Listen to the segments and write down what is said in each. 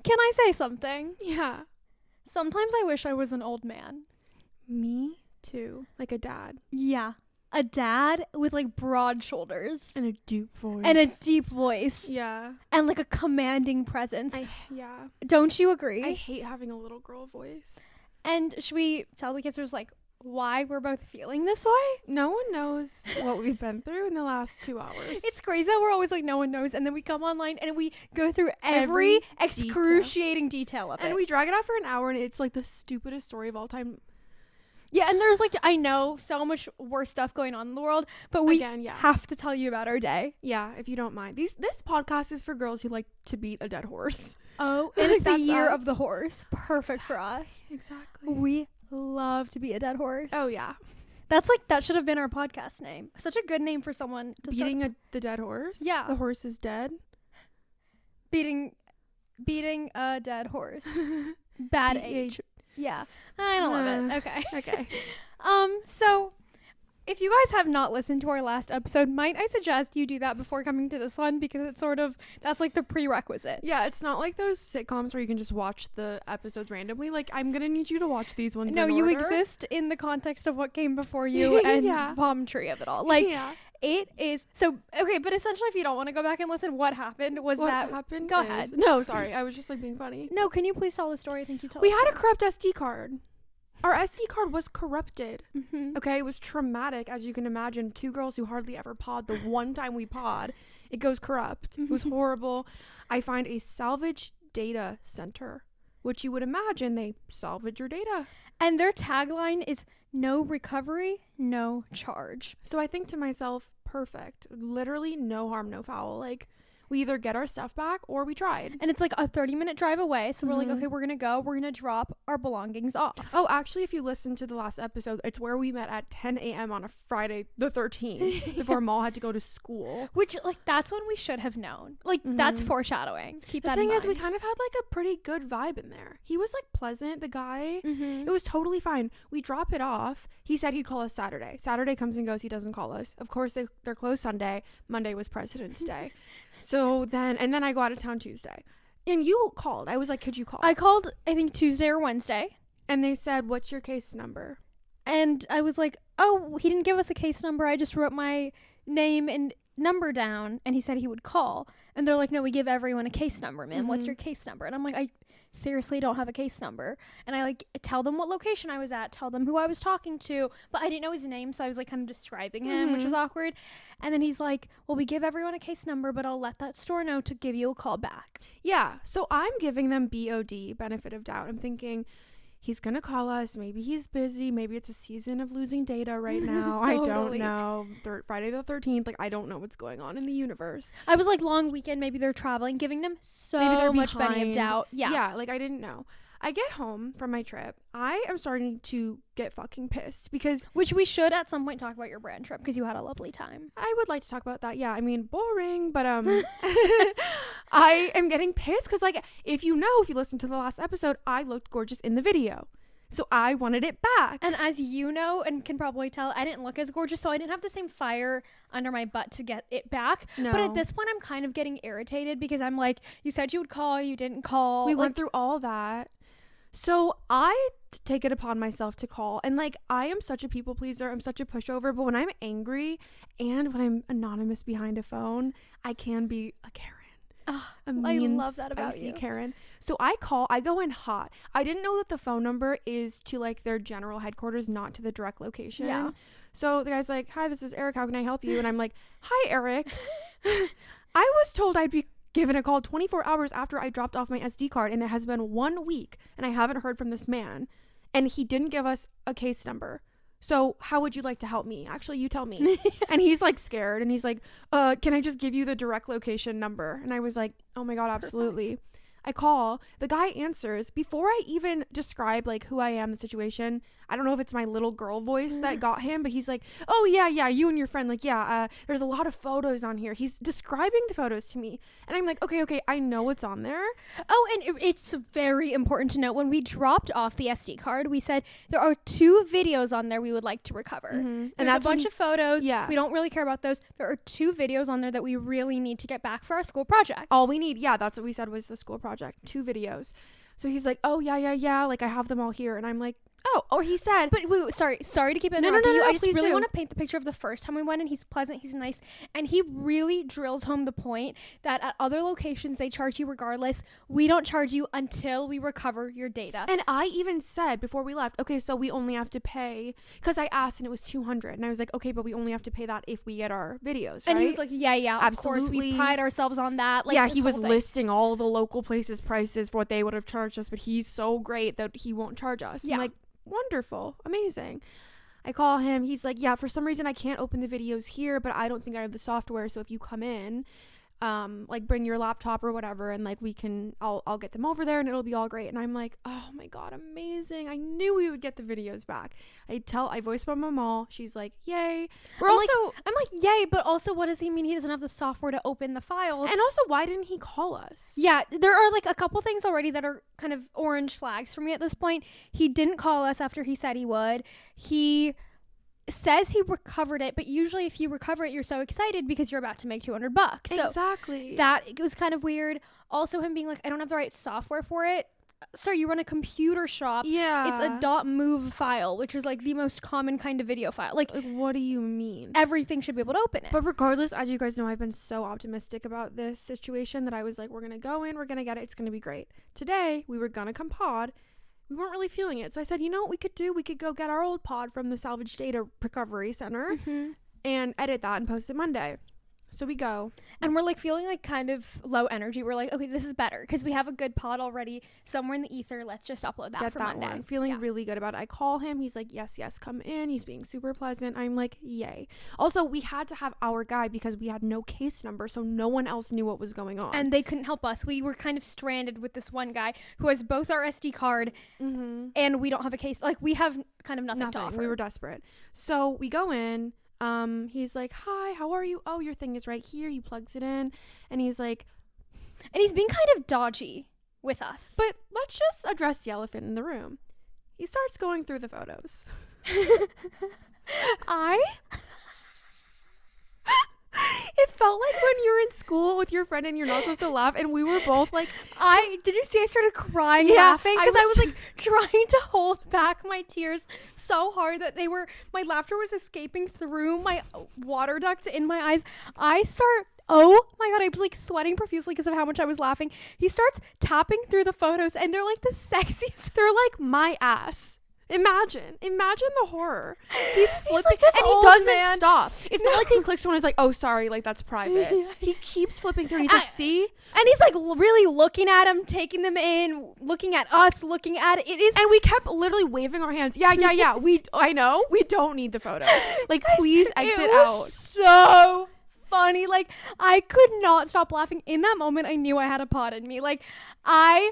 Can I say something? Yeah. Sometimes I wish I was an old man. Me too. Like a dad. Yeah. A dad with like broad shoulders. And a deep voice. And a deep voice. Yeah. And like a commanding presence. Yeah. Don't you agree? I hate having a little girl voice. And should we tell the kids like why we're both feeling this way? No one knows what we've been through in the last 2 hours. It's crazy that we're always like, no one knows. And then we come online and we go through every excruciating detail of it. And we drag it out for an hour and it's like the stupidest story of all time. Yeah, and there's like, I know so much worse stuff going on in the world, but we have to tell you about our day. Yeah, if you don't mind. This podcast is for girls who like to beat a dead horse. Oh, and it's the year of the horse. Perfect for us. Exactly. We love to beat a dead horse. Oh, yeah. That's like, that should have been our podcast name. Such a good name for someone to Beating the dead horse? Yeah. The horse is dead? Beating a dead horse. Bad H. Yeah. I don't love it. Okay. Okay. So if you guys have not listened to our last episode, might I suggest you do that before coming to this one, because it's sort of, that's like the prerequisite. Yeah, it's not like those sitcoms where you can just watch the episodes randomly. Like, I'm gonna need you to watch these ones. No, you exist in the context of what came before you and palm tree of it all. Like, it is so okay, but essentially, if you don't want to go back and listen, what happened was what that happened go is, ahead. No, sorry, I was just like being funny. No, can you please tell the story? I think you told. We had a corrupt SD card. Our SD card was corrupted. Mm-hmm. Okay, it was traumatic, as you can imagine. 2 girls who hardly ever pod. The one time we pod, it goes corrupt. It was horrible. I find a salvage data center, which you would imagine they salvage your data. And their tagline is no recovery, no charge. So I think to myself, perfect. Literally no harm, no foul. Like, we either get our stuff back or we tried. And it's like a 30-minute drive away. So we're like, okay, we're going to drop our belongings off. Oh, actually, if you listen to the last episode, it's where we met at 10 a.m. on a Friday the 13th before Maal had to go to school. Which, like, that's when we should have known. Like, that's foreshadowing. Keep that in mind. The thing is, we kind of had like a pretty good vibe in there. He was like pleasant, the guy. It was totally fine. We drop it off. He said he'd call us Saturday. Saturday comes and goes. He doesn't call us. Of course, they're closed Sunday. Monday was President's Day. So then I go out of town Tuesday. And you called. I was like, could you call? I called, I think, Tuesday or Wednesday. And they said, what's your case number? And I was like, oh, he didn't give us a case number. I just wrote my name and number down. And he said he would call. And they're like, no, we give everyone a case number, man. What's your case number? And I'm like, I seriously don't have a case number. And I like tell them what location I was at, tell them who I was talking to, but I didn't know his name, so I was like kind of describing him, which was awkward. And then he's like, well, we give everyone a case number, but I'll let that store know to give you a call back. Yeah, so I'm giving them BOD, benefit of doubt. I'm thinking, he's gonna call us, maybe he's busy, maybe it's a season of losing data right now. Totally. I don't know. Friday the 13th, like, I don't know what's going on in the universe. I was like, long weekend, maybe they're traveling, giving them so much benefit of doubt. Yeah, like, I didn't know. I get home from my trip. I am starting to get fucking pissed because... Which we should at some point talk about your brand trip, because you had a lovely time. I would like to talk about that. Yeah, I mean, boring, but I am getting pissed because, like, if you listen to the last episode, I looked gorgeous in the video. So I wanted it back. And as you know and can probably tell, I didn't look as gorgeous, so I didn't have the same fire under my butt to get it back. No. But at this point, I'm kind of getting irritated because I'm like, you said you would call, you didn't call. We went through all that. So I take it upon myself to call. And, like, I am such a people pleaser. I'm such a pushover. But when I'm angry and when I'm anonymous behind a phone, I can be a Karen. A mean, I love that about you. Karen. So I go in hot. I didn't know that the phone number is to, like, their general headquarters, not to the direct location. Yeah. So the guy's like, hi, this is Eric. How can I help you? And I'm like, hi, Eric. I was told I'd be given a call 24 hours after I dropped off my SD card, and it has been 1 week, and I haven't heard from this man. And he didn't give us a case number. So how would you like to help me? Actually, you tell me. And he's like scared, and he's like, can I just give you the direct location number? And I was like, oh my God, absolutely. Perfect. I call, the guy answers. Before I even describe, like, who I am, the situation, I don't know if it's my little girl voice that got him, but he's like, oh yeah, you and your friend, like, there's a lot of photos on here. He's describing the photos to me, and I'm like, okay, I know what's on there. Oh, and it's very important to note, when we dropped off the SD card, we said there are 2 videos on there we would like to recover. And that's a bunch of photos. Yeah, we don't really care about those. There are 2 videos on there that we really need to get back for our school project. All we need, that's what we said, was the school project. project, 2 videos. So he's like, oh yeah, like I have them all here. And I'm like, oh, or he said, but wait, sorry to keep interrupting you. I just really want to paint the picture of the first time we went, and he's pleasant, he's nice, and he really drills home the point that at other locations they charge you regardless. We don't charge you until we recover your data. And I even said before we left, okay, so we only have to pay, because I asked and it was $200, and I was like, okay, but we only have to pay that if we get our videos, right? And he was like, yeah, absolutely. Of course, we pride ourselves on that. Like, yeah, he was listing all the local places prices for what they would have charged us, but he's so great that he won't charge us. Yeah. I'm like, wonderful, amazing. I call him, he's like, yeah, for some reason I can't open the videos here, but I don't think I have the software, so if you come in, like bring your laptop or whatever, and like I'll get them over there and it'll be all great. And I'm like, oh my god, amazing. I knew we would get the videos back. I voiced my mom. She's like, yay. I'm like, yay, but also what does he mean he doesn't have the software to open the files? And also, why didn't he call us? Yeah, there are like a couple things already that are kind of orange flags for me at this point. He didn't call us after he said he would. He says he recovered it, but usually if you recover it, you're so excited because you're about to make $200. So exactly. That was kind of weird. Also, him being like, I don't have the right software for it. Sir, you run a computer shop. Yeah. It's a .mov file, which is like the most common kind of video file. Like what do you mean? Everything should be able to open it. But regardless, as you guys know, I've been so optimistic about this situation that I was like, we're going to go in, we're going to get it. It's going to be great. Today, we were going to come pod. We weren't really feeling it. So I said, you know what we could do? We could go get our old pod from the Salvage Data Recovery Center and edit that and post it Monday. So we go. And we're like feeling like kind of low energy. We're like, okay, this is better because we have a good pod already somewhere in the ether. Let's just upload that for Monday. One. Feeling really good about it. I call him. He's like, yes, come in. He's being super pleasant. I'm like, yay. Also, we had to have our guy because we had no case number. So no one else knew what was going on. And they couldn't help us. We were kind of stranded with this one guy who has both our SD card and we don't have a case. Like we have kind of nothing to offer. We were desperate. So we go in. He's like, hi, how are you? Oh, your thing is right here. He plugs it in. And he's like, and he's being kind of dodgy with us. But let's just address the elephant in the room. He starts going through the photos. It felt like when you're in school with your friend and you're not supposed to laugh, and we were both like, did you see I started crying laughing? Because I was like trying to hold back my tears so hard that my laughter was escaping through my water ducts in my eyes. Oh my god, I was like sweating profusely because of how much I was laughing. He starts tapping through the photos and they're like the sexiest. They're like my ass. Imagine the horror. He's flipping like and he doesn't stop. It's not like he clicks one and is like, oh, sorry, like that's private. He keeps flipping through and he's like, see? And he's like really looking at him, taking them in, looking at us, looking at it. And we kept literally waving our hands. Yeah. I know. We don't need the photos. Like, please exit out. So funny. Like, I could not stop laughing. In that moment, I knew I had a pod in me. Like, I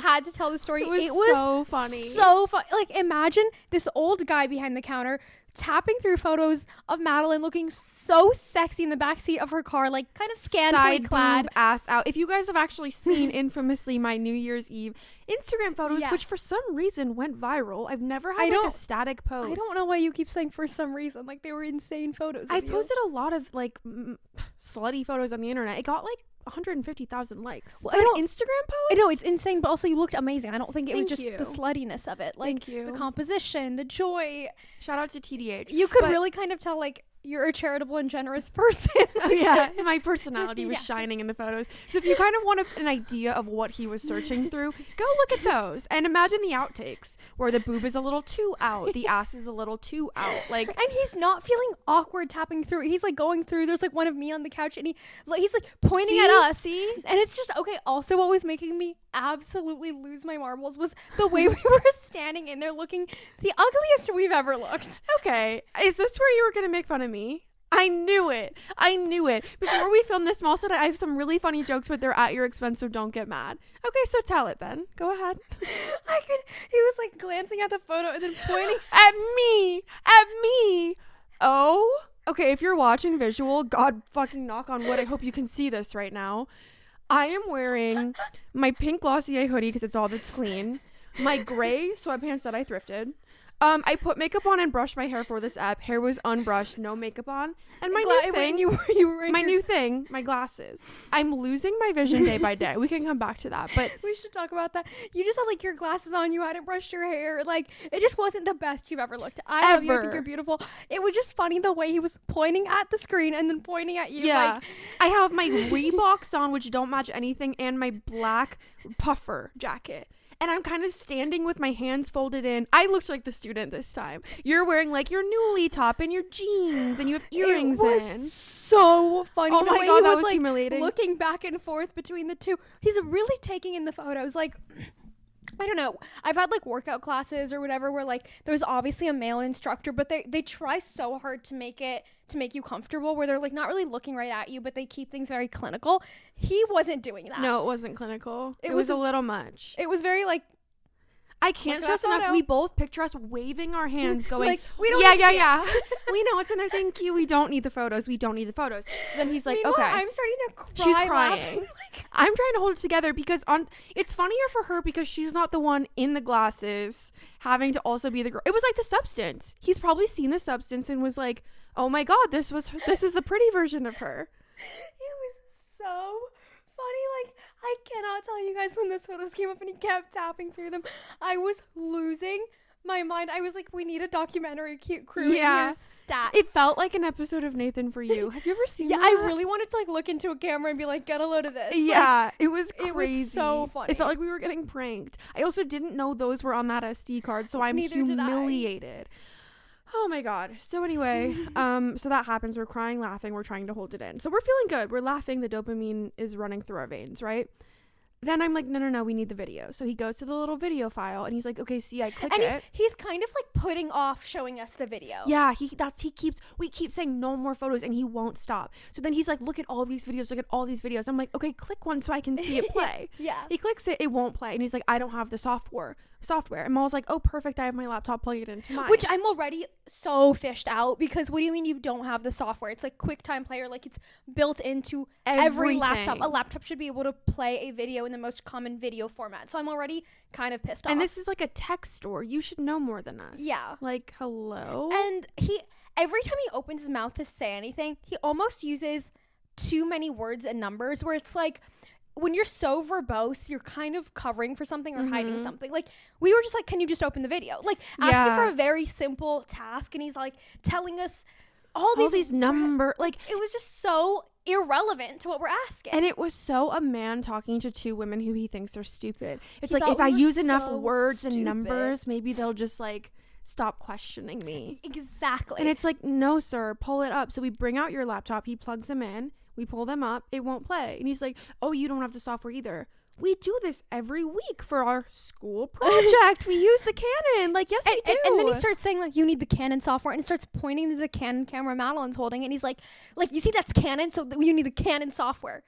had to tell the story. It was so funny. So funny. Like, imagine this old guy behind the counter tapping through photos of Madeline looking so sexy in the backseat of her car, like kind of scantily clad, ass out. If you guys have actually seen infamously my New Year's Eve Instagram photos, which for some reason went viral. I've never had like a static post. I don't know why you keep saying for some reason. Like, they were insane photos. I posted a lot of like slutty photos on the internet. It got like 150,000 likes. Well, Instagram post? I know, it's insane, but also you looked amazing. I don't think it was just the sluttiness of it. Like, the composition, the joy. Shout out to TDH. You could really kind of tell, like, you're a charitable and generous person. Oh, yeah. My personality was shining in the photos. So if you kind of want an idea of what he was searching through, go look at those. And imagine the outtakes where the boob is a little too out. The ass is a little too out. Like, and he's not feeling awkward tapping through. He's like going through. There's like one of me on the couch and he's like pointing at us. See? And it's just, okay. Also, what was making me absolutely lose my marbles was the way we were standing in there looking the ugliest we've ever looked. Okay. Is this where you were going to make fun of me? I knew it. Before we filmed this small set, I have some really funny jokes, but they're at your expense, so don't get mad. Okay, so tell it then. Go ahead. He was like glancing at the photo and then pointing at me. Oh, okay. If you're watching visual, God fucking knock on wood, I hope you can see this right now. I am wearing my pink Glossier hoodie because it's all that's clean. My gray sweatpants that I thrifted. I put makeup on and brushed my hair for this app. Hair was unbrushed, no makeup on. And my new thing, new thing, my glasses. I'm losing my vision day by day. We can come back to that, but we should talk about that. You just had like your glasses on, you hadn't brushed your hair. Like, it just wasn't the best you've ever looked. I love you, I think you're beautiful. It was just funny the way he was pointing at the screen and then pointing at you. Yeah. Like, I have my Reeboks on, which don't match anything, and my black puffer jacket. And I'm kind of standing with my hands folded in. I looked like the student this time. You're wearing like your newly top and your jeans, and you have earrings in. It was so funny. Oh the my way God, he that was was like humiliating. looking back and forth between the two. He's really taking in the photos. Like, I don't know. I've had like workout classes or whatever where like there's obviously a male instructor, but they try so hard to make you comfortable, where they're like not really looking right at you, but they keep things very clinical. He wasn't doing that. No, it wasn't clinical. It was a little much. It was very like, I can't stress enough. We both picture us waving our hands, going, like, we don't yeah. We know it's in our thank you. We don't need the photos. So then he's like, meanwhile, okay. I'm starting to cry. She's crying. Laughing. Like, I'm trying to hold it together because it's funnier for her because she's not the one in the glasses having to also be the girl. It was like the substance. He's probably seen the substance and was like, oh my God, this is the pretty version of her. It was so funny. Like, I cannot tell you guys when those photos came up and he kept tapping through them. I was losing my mind. I was like, we need a documentary crew in here. Stat. It felt like an episode of Nathan For You. Have you ever seen that? I really wanted to like look into a camera and be like, get a load of this. Yeah, like, it was crazy. It was so funny. It felt like we were getting pranked. I also didn't know those were on that SD card, so I'm humiliated. Oh my God. So anyway, so that happens. We're crying, laughing. We're trying to hold it in. So we're feeling good. We're laughing. The dopamine is running through our veins, right? Then I'm like, no, we need the video. So he goes to the little video file and he's like, okay, see, I click it. And he's kind of like putting off showing us the video. Yeah, we keep saying no more photos and he won't stop. So then he's like, look at all these videos. I'm like, okay, click one so I can see it play. Yeah. He clicks it won't play. And he's like, I don't have the software. And Maul's like, oh, perfect, I have my laptop plugged into mine. Which I'm already so fished out because what do you mean you don't have the software? It's like QuickTime Player, like it's built into every laptop. A laptop should be able to play a video in the most common video format. So I'm already kind of pissed off. And this is like a tech store. You should know more than us. Yeah. Like, hello? And every time he opens his mouth to say anything, he almost uses too many words and numbers where it's like, when you're so verbose, you're kind of covering for something or hiding something. Like, we were just like, can you just open the video? Like, asking for a very simple task, and he's like telling us all these numbers. Like, it was just so irrelevant to what we're asking. And it was so a man talking to two women who he thinks are stupid. It's like, if I use enough words and numbers, maybe they'll just like stop questioning me. Exactly. And it's like, no, sir, pull it up. So we bring out your laptop. He plugs them in. We pull them up. It won't play. And he's like, oh, you don't have the software either. We do this every week for our school project. We use the Canon. Like, yes, we do. And then he starts saying, like, you need the Canon software. And he starts pointing to the Canon camera Madeline's holding. And he's like, you see, that's Canon, so you need the Canon software.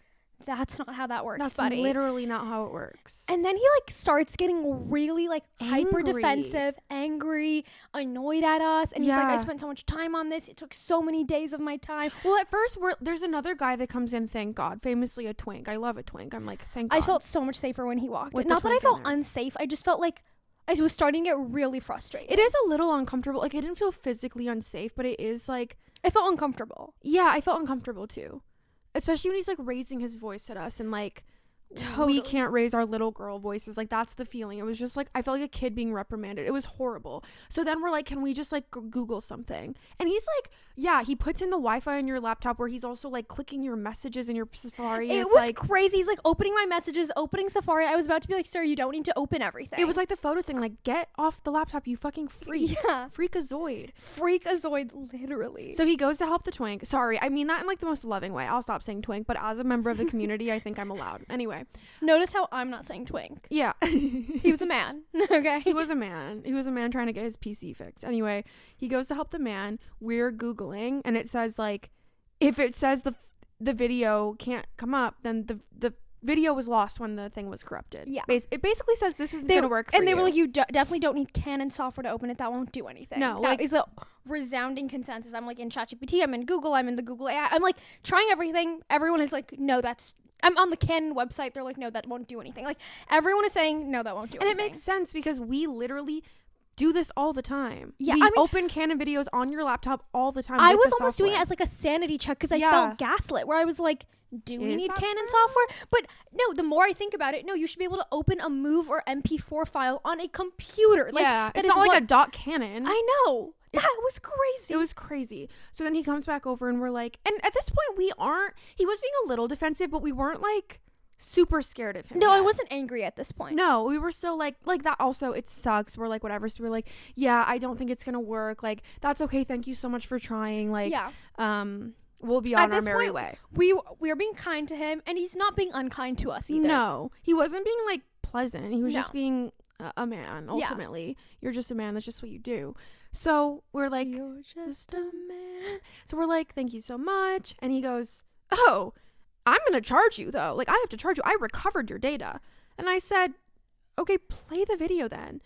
That's not how that works, That's buddy. literally not how it works. And then he like starts getting really like hyper defensive, angry, annoyed at us. And he's like, I spent so much time on this. It took so many days of my time. Well, at first there's another guy that comes in, thank God, famously a twink. I love a twink. I'm like, thank God. I felt so much safer when he walked in. Not that I felt unsafe. I just felt like I was starting to get really frustrated. It is a little uncomfortable. Like, I didn't feel physically unsafe, but it is like, I felt uncomfortable. Yeah, I felt uncomfortable too. Especially when he's like raising his voice at us and like, we can't raise our little girl voices. Like, that's the feeling. It was just like, I felt like a kid being reprimanded. It was horrible. So then we're like, can we just like Google something? And he's like, yeah, he puts in the Wi-Fi on your laptop where he's also like clicking your messages in your Safari. It was like crazy. He's like opening my messages, opening Safari. I was about to be like, sir, you don't need to open everything. It was like the photos thing. Like, get off the laptop, you fucking freak. Yeah. Freakazoid, literally. So he goes to help the twink. Sorry, I mean that in like the most loving way. I'll stop saying twink, but as a member of the community, I think I'm allowed. Anyway. Notice how I'm not saying twink. Yeah. He was a man. Okay. He was a man trying to get his PC fixed. Anyway, he goes to help the man. We're Googling and it says like, if it says the video can't come up, then the video was lost when the thing was corrupted. Yeah. It basically says this isn't going to work for you. And they were like, you definitely don't need Canon software to open it. That won't do anything. No. That is a resounding consensus. I'm like in ChatGPT. I'm in Google. I'm in the Google AI. I'm like trying everything. Everyone is like, no, I'm on the Canon website. They're like, no, that won't do anything. Like, everyone is saying, no, that won't do anything. And it makes sense because we literally do this all the time. Yeah, we I mean, open Canon videos on your laptop all the time. I with was the almost doing it software. as like a sanity check because I felt gaslit, where I was like, do we Is need that Canon true? software? But no, the more I think about it, no, you should be able to open a MOV or MP4 file on a computer. Like, yeah, that it's is not like what- a dot Canon. I know. That was crazy. It was crazy. So then he comes back over and we're like, and at this point he was being a little defensive, but we weren't like super scared of him. No, I yet. wasn't angry at this point. No, we were still like that also, it sucks. We're like, whatever. So we're like, yeah, I don't think it's going to work. Like, that's okay. Thank you so much for trying. Like, Yeah. we'll be At on our this merry point, way. We are being kind to him, and he's not being unkind to us either. No, he wasn't being like pleasant. He was No. just being a man. Ultimately, you're just a man. That's just what you do. So we're like, You're just a man. so we're like, thank you so much. And he goes, oh, I'm gonna charge you though. Like, I have to charge you. I recovered your data. And I said, okay, play the video then.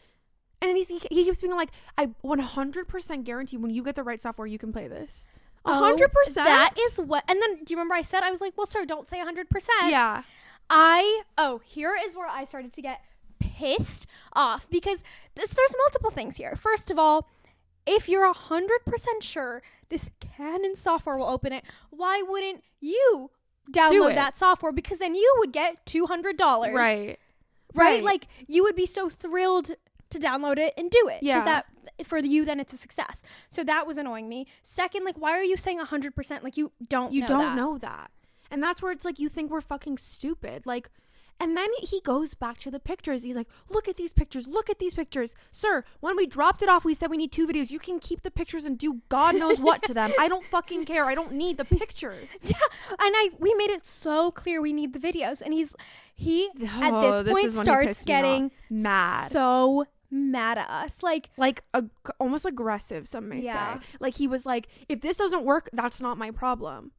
And then he keeps being like, I 100% guarantee when you get the right software, you can play this. 100%. That is what. And then, do you remember I said, I was like, well, sir, don't say 100%. Yeah. Here is where I started to get pissed off, because there's multiple things here. First of all, if you're 100% sure this Canon software will open it, why wouldn't you download that software? Because then you would get $200. Right? Like, you would be so thrilled to download it and do it. Yeah. Because that, for you, then it's a success. So that was annoying me. Second, like, why are you saying 100%? Like, you don't know that. And that's where it's like, you think we're fucking stupid. Like, and then he goes back to the pictures. He's like, look at these pictures. Look at these pictures. Sir, when we dropped it off, we said we need 2 videos. You can keep the pictures and do God knows what to them. I don't fucking care. I don't need the pictures. Yeah. And we made it so clear we need the videos. And he at this point starts getting mad. So mad at us. Like Almost aggressive, some may Yeah. say. Like, he was like, if this doesn't work, that's not my problem.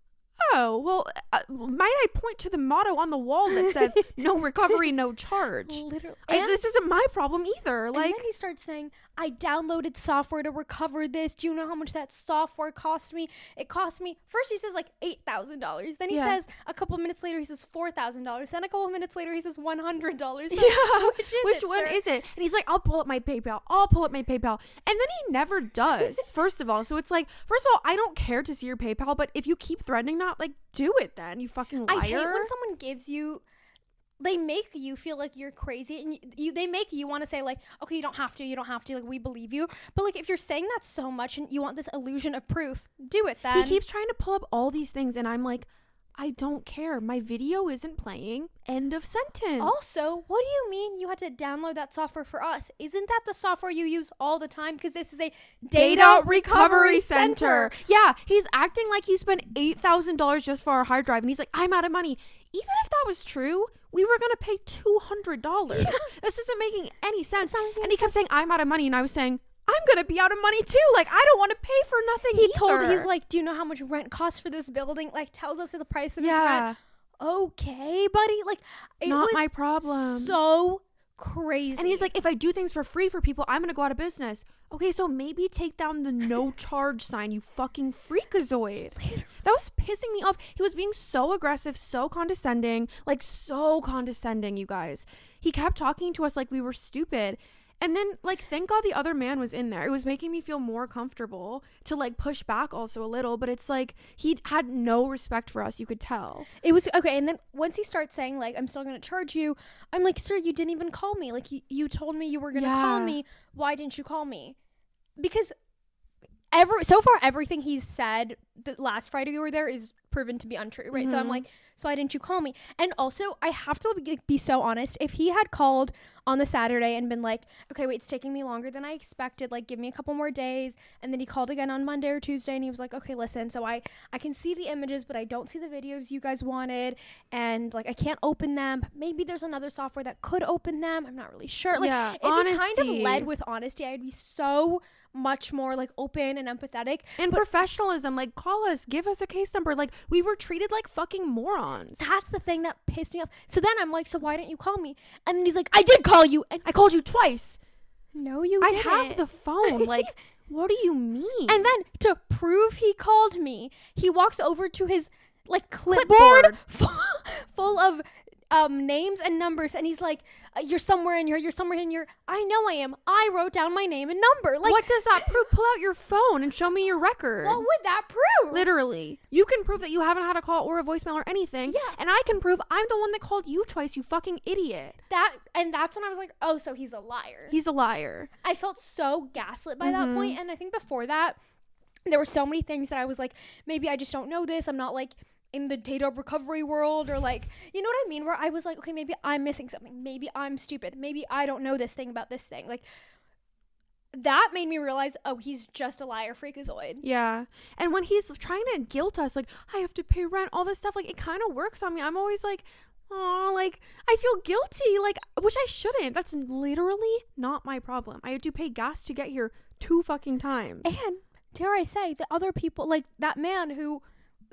Oh, well, might I point to the motto on the wall that says, no recovery, no charge? literally. This isn't my problem either. Like, and then he starts saying, I downloaded software to recover this. Do you know how much that software cost me? It cost me, first he says like $8,000. Then he says, a couple minutes later, he says $4,000. Then a couple of minutes later, he says $100. So yeah, which one sir? is it? And he's like, I'll pull up my PayPal. And then he never does, first of all. So it's like, first of all, I don't care to see your PayPal, but if you keep threatening that, like, do it then, you fucking liar. I hate when someone gives you, they make you feel like you're crazy, and they make you want to say like, okay, you don't have to, like, we believe you. But like, if you're saying that so much and you want this illusion of proof, do it then. He keeps trying to pull up all these things, and I'm like, I don't care. My video isn't playing. End of sentence. Also, what do you mean you had to download that software for us? Isn't that the software you use all the time? Because this is a data recovery center. Yeah, he's acting like he spent $8,000 just for our hard drive, and he's like, I'm out of money. Even if that was true, we were going to pay $200. Yeah. This isn't making any sense. Making And he kept saying, I'm out of money, and I was saying, I'm going to be out of money too. Like, I don't want to pay for nothing He's like, do you know how much rent costs for this building? Like, tells us the price of his rent. Okay, buddy. Like, it not was my problem. so crazy. And he's like, if I do things for free for people, I'm going to go out of business. Okay, so maybe take down the no charge sign, you fucking freakazoid. That was pissing me off. He was being so aggressive, so condescending, you guys. He kept talking to us like we were stupid. And then, like, thank God the other man was in there. It was making me feel more comfortable to, like, push back also a little. But it's like, he had no respect for us. You could tell. It was, okay, and then once he starts saying, like, I'm still going to charge you, I'm like, sir, you didn't even call me. Like, you told me you were going to call me. Why didn't you call me? Because so far, everything he's said the last Friday we were there is proven to be untrue, right? So I'm like, so why didn't you call me? And also, I have to be so honest. If he had called on the Saturday and been like, okay, wait, it's taking me longer than I expected. Like, give me a couple more days. And then he called again on Monday or Tuesday, and he was like, okay, listen, so I can see the images, but I don't see the videos you guys wanted. And, like, I can't open them. Maybe there's another software that could open them. I'm not really sure. Like, if he kind of led with honesty, I'd be so much more, like, open and empathetic. And professionalism, like, call us, give us a case number. Like, we were treated like fucking morons. That's the thing that pissed me off. So then I'm like, so why didn't you call me? And then he's like, I did call you. And I called you twice. No, you I didn't. have the phone. Like, what do you mean? And then to prove he called me, he walks over to his, like, clipboard. full of names and numbers, and he's like, you're somewhere in here, I know I am. I wrote down my name and number. Like, what does that prove? Pull out your phone and show me your record. what would that prove? Literally. You can prove that you haven't had a call or a voicemail or anything. Yeah. And I can prove I'm the one that called you twice, you fucking idiot. That's when I was like, oh, so he's a liar. He's a liar. I felt so gaslit by that point, and I think before that, there were so many things that I was like, maybe I just don't know this. I'm not like in the data recovery world, or like, you know what I mean? Where I was like, okay, maybe I'm missing something. Maybe I'm stupid. Maybe I don't know this thing about this thing. Like, that made me realize, oh, he's just a liar freakazoid. Yeah. And when he's trying to guilt us, like, I have to pay rent, all this stuff, like, it kind of works on me. I'm always like, oh, like, I feel guilty, like, which I shouldn't. That's literally not my problem. I had to pay gas to get here 2 fucking times. And dare I say, the other people, like that man who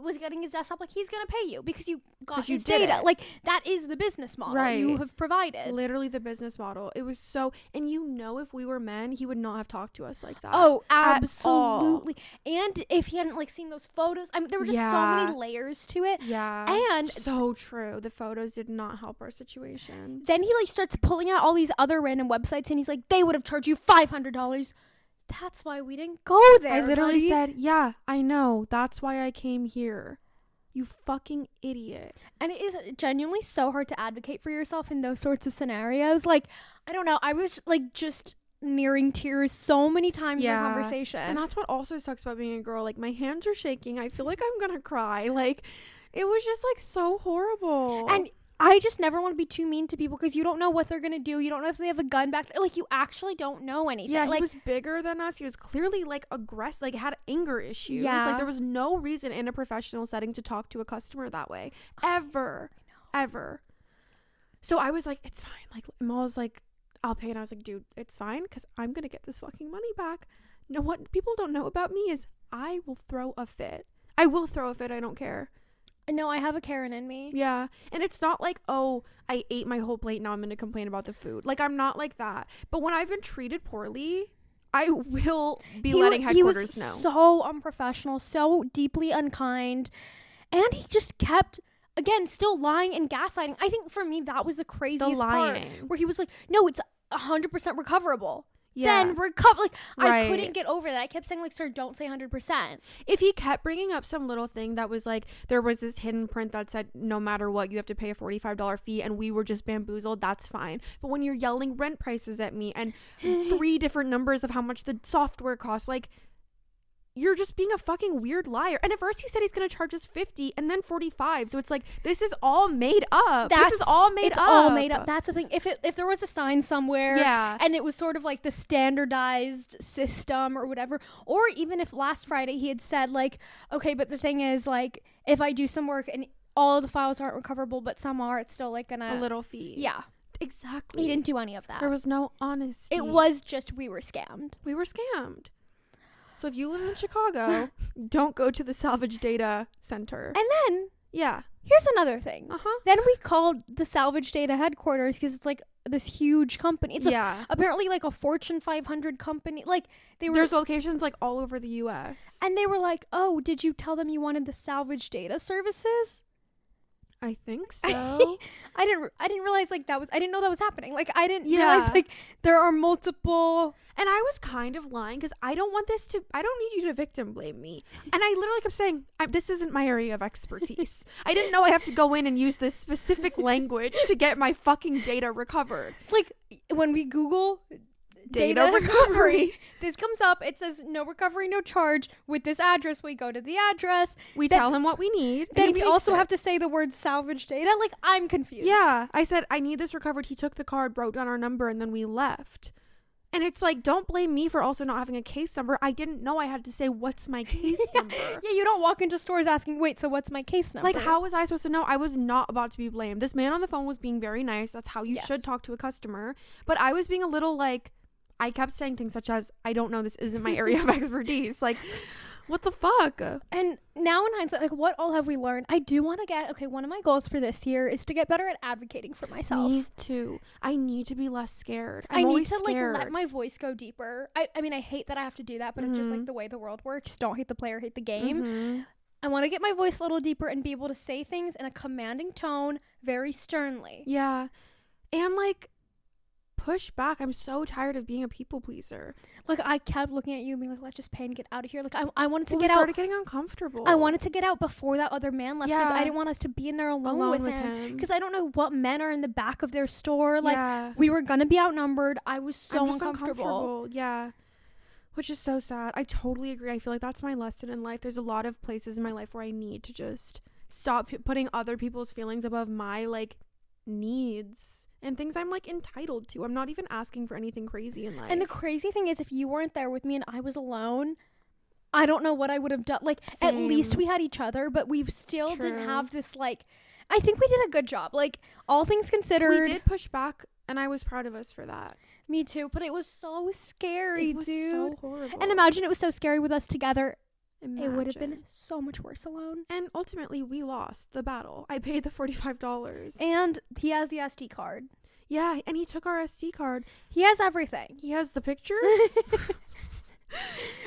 was getting his desktop, like, he's gonna pay you because you got his data. Like, that is the business model you have provided. Literally the business model. It was so, and if we were men, he would not have talked to us like that. Oh, absolutely. And if he hadn't like seen those photos, I mean, there were just so many layers to it. Yeah. And so true. The photos did not help our situation. Then he like starts pulling out all these other random websites, and he's like, they would have charged you $500. That's why we didn't go there. I literally buddy. said, yeah, I know. That's why I came here. You fucking idiot. And it is genuinely so hard to advocate for yourself in those sorts of scenarios. Like, I don't know. I was like just nearing tears so many times in the conversation. And that's what also sucks about being a girl. Like, my hands are shaking. I feel like I'm gonna cry. Like, it was just like so horrible. And I just never want to be too mean to people because you don't know what they're going to do. You don't know if they have a gun back there. Like, you actually don't know anything. Yeah, like, he was bigger than us. He was clearly, like, aggressive, like, had anger issues. Yeah. Like, there was no reason in a professional setting to talk to a customer that way. Ever. Ever. So I was like, it's fine. Like, Maal was like, I'll pay. And I was like, dude, it's fine because I'm going to get this fucking money back. No, what people don't know about me is I will throw a fit. I will throw a fit. I don't care. No, I have a Karen in me. Yeah. And it's not like, oh, I ate my whole plate, now I'm going to complain about the food. Like, I'm not like that. But when I've been treated poorly, I will be letting headquarters know. He was so unprofessional, so deeply unkind. And he just kept, again, still lying and gaslighting. I think for me, that was the craziest part. Where he was like, no, it's 100% recoverable. Yeah. Then recover. Like, right. I couldn't get over that. I kept saying, like, sir, don't say 100%. If he kept bringing up some little thing that was like, there was this hidden print that said, no matter what, you have to pay a $45 fee, and we were just bamboozled, that's fine. But when you're yelling rent prices at me and 3 different numbers of how much the software costs, like, you're just being a fucking weird liar. And at first he said he's going to charge us $50 and then $45. So it's like, this is all made up. This is all made up. It's all made up. That's the thing. If there was a sign somewhere, yeah, and it was sort of like the standardized system or whatever, or even if last Friday he had said like, okay, but the thing is, like, if I do some work and all of the files aren't recoverable, but some are, it's still like a little fee. Yeah. Exactly. He didn't do any of that. There was no honesty. It was just, we were scammed. We were scammed. So if you live in Chicago, don't go to the salvage data center. And then, yeah, here's another thing. Then we called the salvage data headquarters because it's like this huge company. It's apparently like a Fortune 500 company. Like, there's locations like all over the U.S. And they were like, "Oh, did you tell them you wanted the salvage data services?" I think so. I didn't realize like that was, I didn't know that was happening. Like, I didn't realize like there are multiple. And I was kind of lying because I don't need you to victim blame me. And I literally kept saying, this isn't my area of expertise. I didn't know I have to go in and use this specific language to get my fucking data recovered. Like, when we Google data recovery, this comes up. It says no recovery, no charge. With this address, we go to the address. We tell him what we need. Then we also have to say the word salvage data. Like, I'm confused. Yeah. I said, I need this recovered. He took the card, wrote down our number, and then we left. And it's like, don't blame me for also not having a case number. I didn't know I had to say, what's my case number? Yeah, you don't walk into stores asking, wait, so what's my case number? Like, how was I supposed to know? I was not about to be blamed. This man on the phone was being very nice. That's how you should talk to a customer. But I was being a little like, I kept saying things such as, I don't know, this isn't my area of expertise. Like, what the fuck? And now in hindsight, like, what all have we learned? I do want to one of my goals for this year is to get better at advocating for myself. Me too. I need to be less scared. I need to like let my voice go deeper. I mean, I hate that I have to do that, but it's just like the way the world works. Don't hate the player, hate the game. I want to get my voice a little deeper and be able to say things in a commanding tone, very sternly. Yeah. And like push back. I'm so tired of being a people pleaser. Like, I kept looking at you and being like, let's just pay and get out of here. Like, I wanted to Well, get we out. started getting uncomfortable. I wanted to get out before that other man left because Yeah. I didn't want us to be in there alone with him. Because I don't know what men are in the back of their store. Like, yeah. we were going to be outnumbered. I was so I'm just uncomfortable. Yeah. Which is so sad. I totally agree. I feel like that's my lesson in life. There's a lot of places in my life where I need to just stop putting other people's feelings above my like needs and things I'm like entitled to. I'm not even asking for anything crazy in life. And the crazy thing is, if you weren't there with me and I was alone, I don't know what I would have done. Like, at least we had each other, but we still didn't have this, like, I think we did a good job. Like, all things considered. We did push back, and I was proud of us for that. Me too, but it was so scary, It was dude. so horrible. And imagine it was so scary with us together. Imagine. It would have been so much worse alone. And ultimately, we lost the battle. I paid the $45. And he has the SD card. Yeah, and he took our SD card. He has everything. He has the pictures.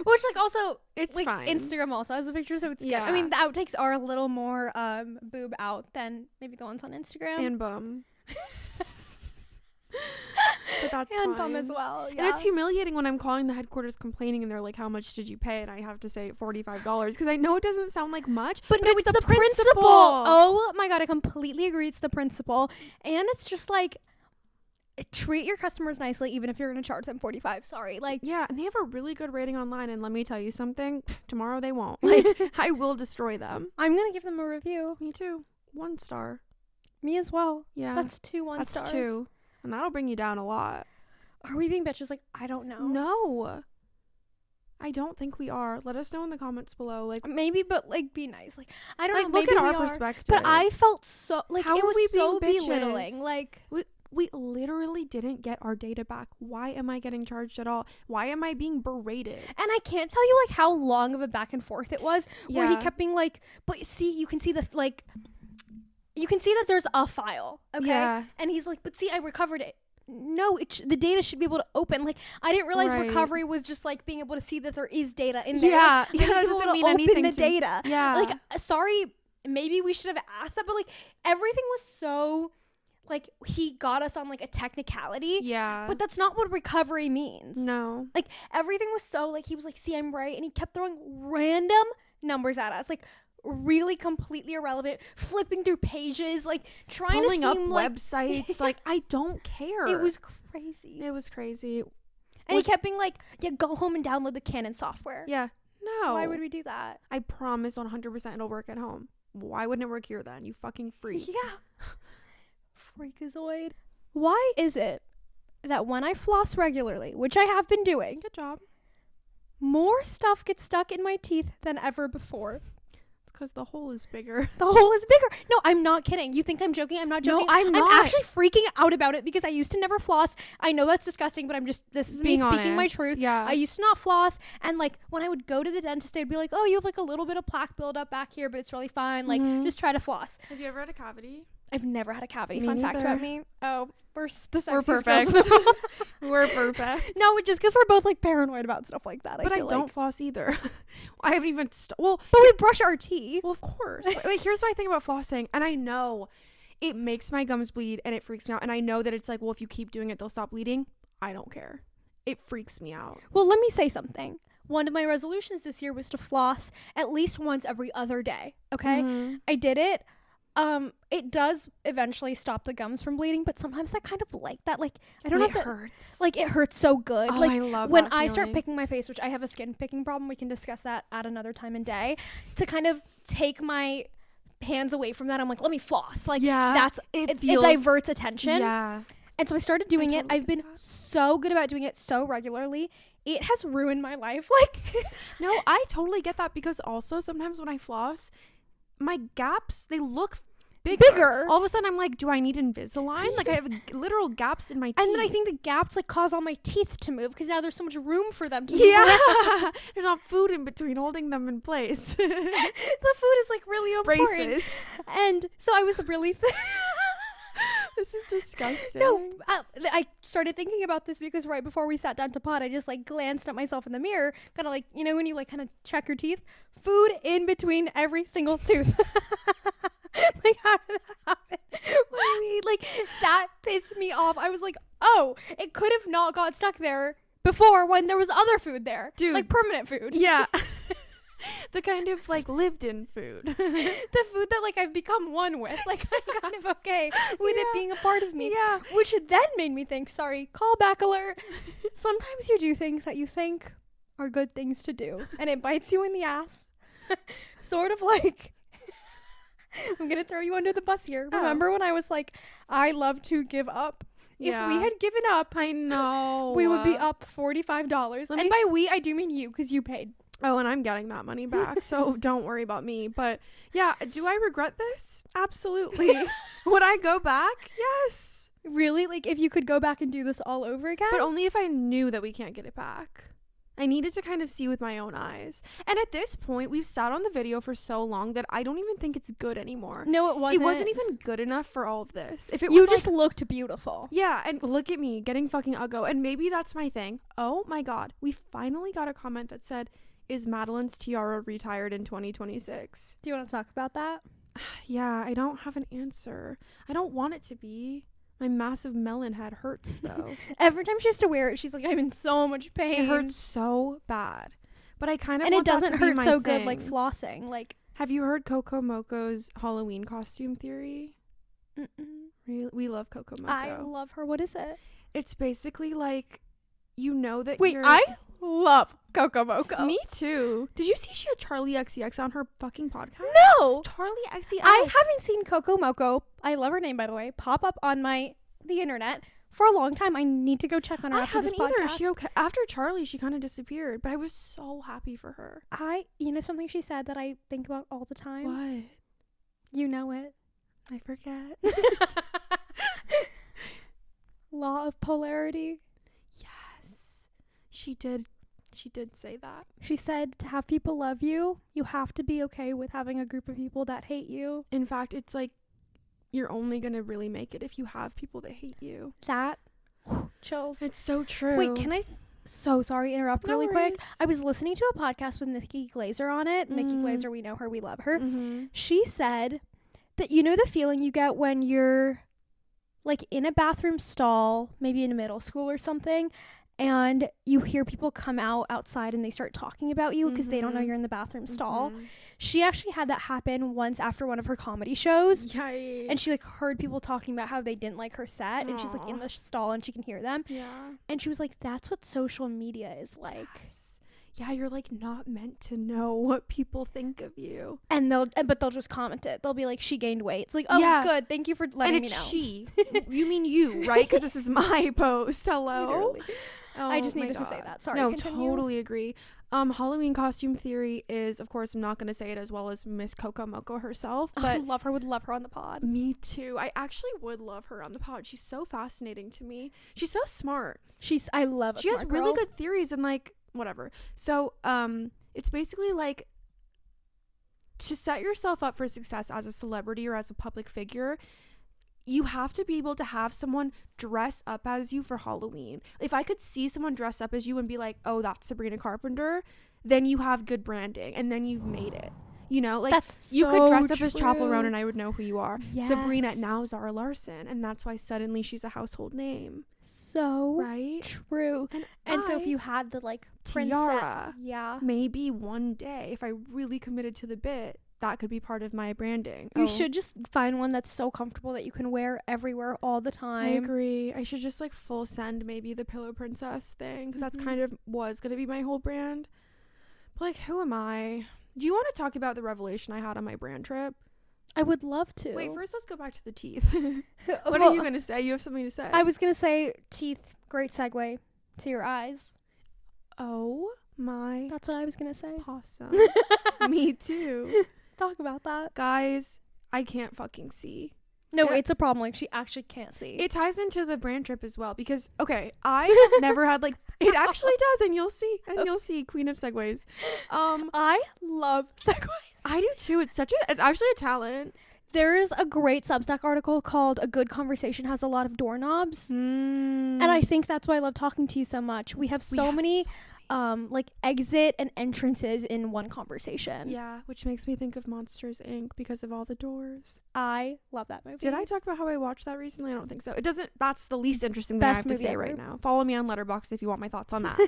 Which, like, also, It's like, fine. Instagram also has a picture, so it's good. Yeah. I mean, the outtakes are a little more boob out than maybe the ones on Instagram. And bum. But that's And fine. bum as well. Yeah. And it's humiliating when I'm calling the headquarters complaining and they're like, how much did you pay? And I have to say $45 because I know it doesn't sound like much. But no, it's the principle. Oh my God, I completely agree. It's the principle. And it's just like, treat your customers nicely, even if you're going to charge them $45. Sorry. Like, Yeah, and they have a really good rating online. And let me tell you something, tomorrow they won't. Like, I will destroy them. I'm going to give them a review. Me too. 1 star. Me as well. Yeah. That's 2 1 That's stars. 2. And that'll bring you down a lot. Are we being bitches? Like, I don't know. No. I don't think we are. Let us know in the comments below. Like, Maybe, but like, be nice. Like, I don't like know. look Maybe at our we are. perspective. But I felt so like How it are was we so being bitches? belittling. Like, we literally didn't get our data back. Why am I getting charged at all? Why am I being berated? and I can't tell you like how long of a back and forth it was where he Yeah. kept being like, but see, you can see the like, you can see that there's a file, okay? Yeah. And he's like, but see, I recovered it. No, the data should be able to open. Like, I didn't realize Right. recovery was just like being able to see that there is data in there. Yeah, Like, I yeah, need that to be doesn't able to mean open anything the to me. data. Yeah. Like, sorry, maybe we should have asked that, but like everything was so like he got us on like a technicality. Yeah. But that's not what recovery means. No. Like, everything was so like he was like, see, I'm right, and he kept throwing random numbers at us, like really completely irrelevant, flipping through pages, like trying Pulling to up seem like websites. Like, I don't care. it was crazy. It was crazy. And he kept being like, yeah, go home and download the Canon software. Yeah. No. Why would we do that? I promise 100% it'll work at home. Why wouldn't it work here then? You fucking freak. Yeah. Freakazoid. Why is it that when I floss regularly, which I have been doing, Good job. more stuff gets stuck in my teeth than ever before? It's because the hole is bigger. The hole is bigger. No, I'm not kidding. You think I'm joking? I'm not joking. No, I'm not. I'm actually freaking out about it because I used to never floss. I know that's disgusting, but this is me Being speaking my honest, truth. yeah. I used to not floss, and like when I would go to the dentist, they'd be like, "Oh, you have like a little bit of plaque buildup back here, but it's really fine. Like, just try to floss." Have you ever had a cavity? I've never had a cavity. Me Fun fact neither. about me. Oh, we're the sexiest We're girls perfect. in the world. We're perfect. No, just because we're both like paranoid about stuff like that. But I feel don't like. floss either. I haven't even well, But we brush our teeth. of course. Wait, here's my thing about flossing, and I know it makes my gums bleed and it freaks me out, and I know that it's like, well, if you keep doing it, they'll stop bleeding. I don't care. It freaks me out. Well, let me say something. One of my resolutions this year was to floss at least once every other day. Okay, I did it. It does eventually stop the gums from bleeding, but sometimes I kind of like that. Like, I don't have to. Hurts. Like, it hurts so good. Oh, like, I love when that I start feeling. picking my face, which I have a skin picking problem, we can discuss that at another time and day, to kind of take my hands away from that. I'm like, let me floss. Like, Yeah, it feels- diverts attention. Yeah. And so I started doing it. totally I've been get that. so good about doing it so regularly. It has ruined my life. Like, No, I totally get that because also sometimes when I floss, my gaps, they look bigger. All of a sudden I'm like, do I need Invisalign? Like, I have literal gaps in my teeth. and then I think the gaps like cause all my teeth to move because now there's so much room for them to move. yeah. around. There's not food in between holding them in place. The food is like really important. Braces. And so I was really This is disgusting. No, I started thinking about this because right before we sat down to pod, I just like glanced at myself in the mirror, kind of like, you know, when you like kind of check your teeth, food in between every single tooth. Like, how did that happen? Like, that pissed me off. I was like, oh, it could have not got stuck there before when there was other food there. Dude. Like permanent food. Yeah. The kind of like lived in food. The food that like I've become one with. Like, I'm kind of okay with it being a part of me. Yeah. Which then made me think, sorry, callback alert. Sometimes you do things that you think are good things to do, and it bites you in the ass. Sort of like, I'm going to throw you under the bus here. Oh. Remember when I was like, I love to give up? Yeah. If we had given up, I know. we would be up $45. And by we, I do mean you, because you paid. Oh, and I'm getting that money back, so don't worry about me. But yeah, do I regret this? Absolutely. Would I go back? Yes. Really? Like, if you could go back and do this all over again? But only if I knew that we can't get it back. I needed to kind of see with my own eyes. And at this point, we've sat on the video for so long that I don't even think it's good anymore. No, it wasn't. It wasn't even good enough for all of this. If it you was just like, looked beautiful. yeah, and look at me getting fucking uggo. And maybe that's my thing. Oh my God. We finally got a comment that said, is Madeline's tiara retired in 2026? Do you want to talk about that? Yeah, I don't have an answer. I don't want it to be. My massive melon head hurts though. Every time she has to wear it, she's like, I'm in so much pain. It hurts so bad. But I kind of and want it that doesn't to be hurt my so thing. good like flossing. Like, have you heard Coco Moco's Halloween costume theory? Really? We love Coco Moco. I love her. What is it? It's basically like, you know that Wait, you're... I love Coco Moco. Me too. Did you see she had Charlie XCX on her fucking podcast? No! Charlie XCX. I haven't seen Coco Moco, I love her name by the way, pop up on the internet for a long time. I need to go check on her I after this haven't either. podcast. She okay. After Charlie, she kind of disappeared, but I was so happy for her. You know something she said that I think about all the time? What? You know it. I forget. Law of polarity. Yes. She did say that. She said to have people love you, you have to be okay with having a group of people that hate you. In fact, it's like you're only going to really make it if you have people that hate you. That chills. It's so true. Wait, can I so sorry interrupt No really quick? worries. I was listening to a podcast with Nikki Glazer on it. Nikki Glazer, we know her, we love her. Mm-hmm. She said that, you know the feeling you get when you're like in a bathroom stall, maybe in middle school or something, and you hear people come outside and they start talking about you because they don't know you're in the bathroom stall. She actually had that happen once after one of her comedy shows. Yikes. And she like heard people talking about how they didn't like her set, and she's like in the stall and she can hear them. Yeah. And she was like, that's what social media is like. Yes. Yeah, you're like not meant to know what people think of you. And but they'll just comment it. They'll be like, she gained weight. It's like, oh, Yeah. good. Thank you for letting And me know. it's she. You mean you, right? Because this is my post. Hello. Literally. Oh, I just my needed to say God. that. Sorry. No, continue. totally agree. Halloween costume theory is, of course, I'm not going to say it as well as Miss Coco Moco herself, I but would love her on the pod. me too. I actually would love her on the pod. She's so fascinating to me. She's so smart. I love a She has smart really girl. good theories and like whatever. So, it's basically like to set yourself up for success as a celebrity or as a public figure, you have to be able to have someone dress up as you for Halloween. If I could see someone dress up as you and be like, oh, that's Sabrina Carpenter, then you have good branding and then you've made it. You know, like That's you could so dress up as Chapel true. Roan and I would know who you are. Yes. Sabrina, now Zara Larson. And that's why suddenly she's a household name. So Right? true. And so if you had the like Tiara. yeah, Maybe one day, if I really committed to the bit, that could be part of my branding. you should just find one that's so comfortable that you can wear everywhere all the I time. agree. I should just like full send maybe the Pillow Princess thing because that's Mhm. kind of was going to be my whole brand. But like, who am I? Do you want to talk about the revelation I had on my brand trip? I would love to. Wait, first let's go back to the teeth. What Well, are you going to say? You have something to say. I was gonna say teeth. Great segue to your eyes. Oh my That's what I was gonna say. possum. Me too. Talk about that. Guys, I can't fucking see. No, Yeah. it's a problem. Like, she actually can't see. It ties into the brand trip as well because, okay, I have never had like, it actually does, and you'll see, queen of segues. I love segues. I do too. It's actually a talent. There's a great Substack article called "A Good Conversation Has a Lot of Doorknobs," and I think that's why I love talking to you so much. We have so many like exit and entrances in one conversation. Yeah, which makes me think of Monsters Inc. because of all the doors. I love that movie. Did I talk about how I watched that recently? I don't think so. It doesn't. That's the least interesting thing I Best have to movie say ever. right now. Follow me on Letterboxd if you want my thoughts on that.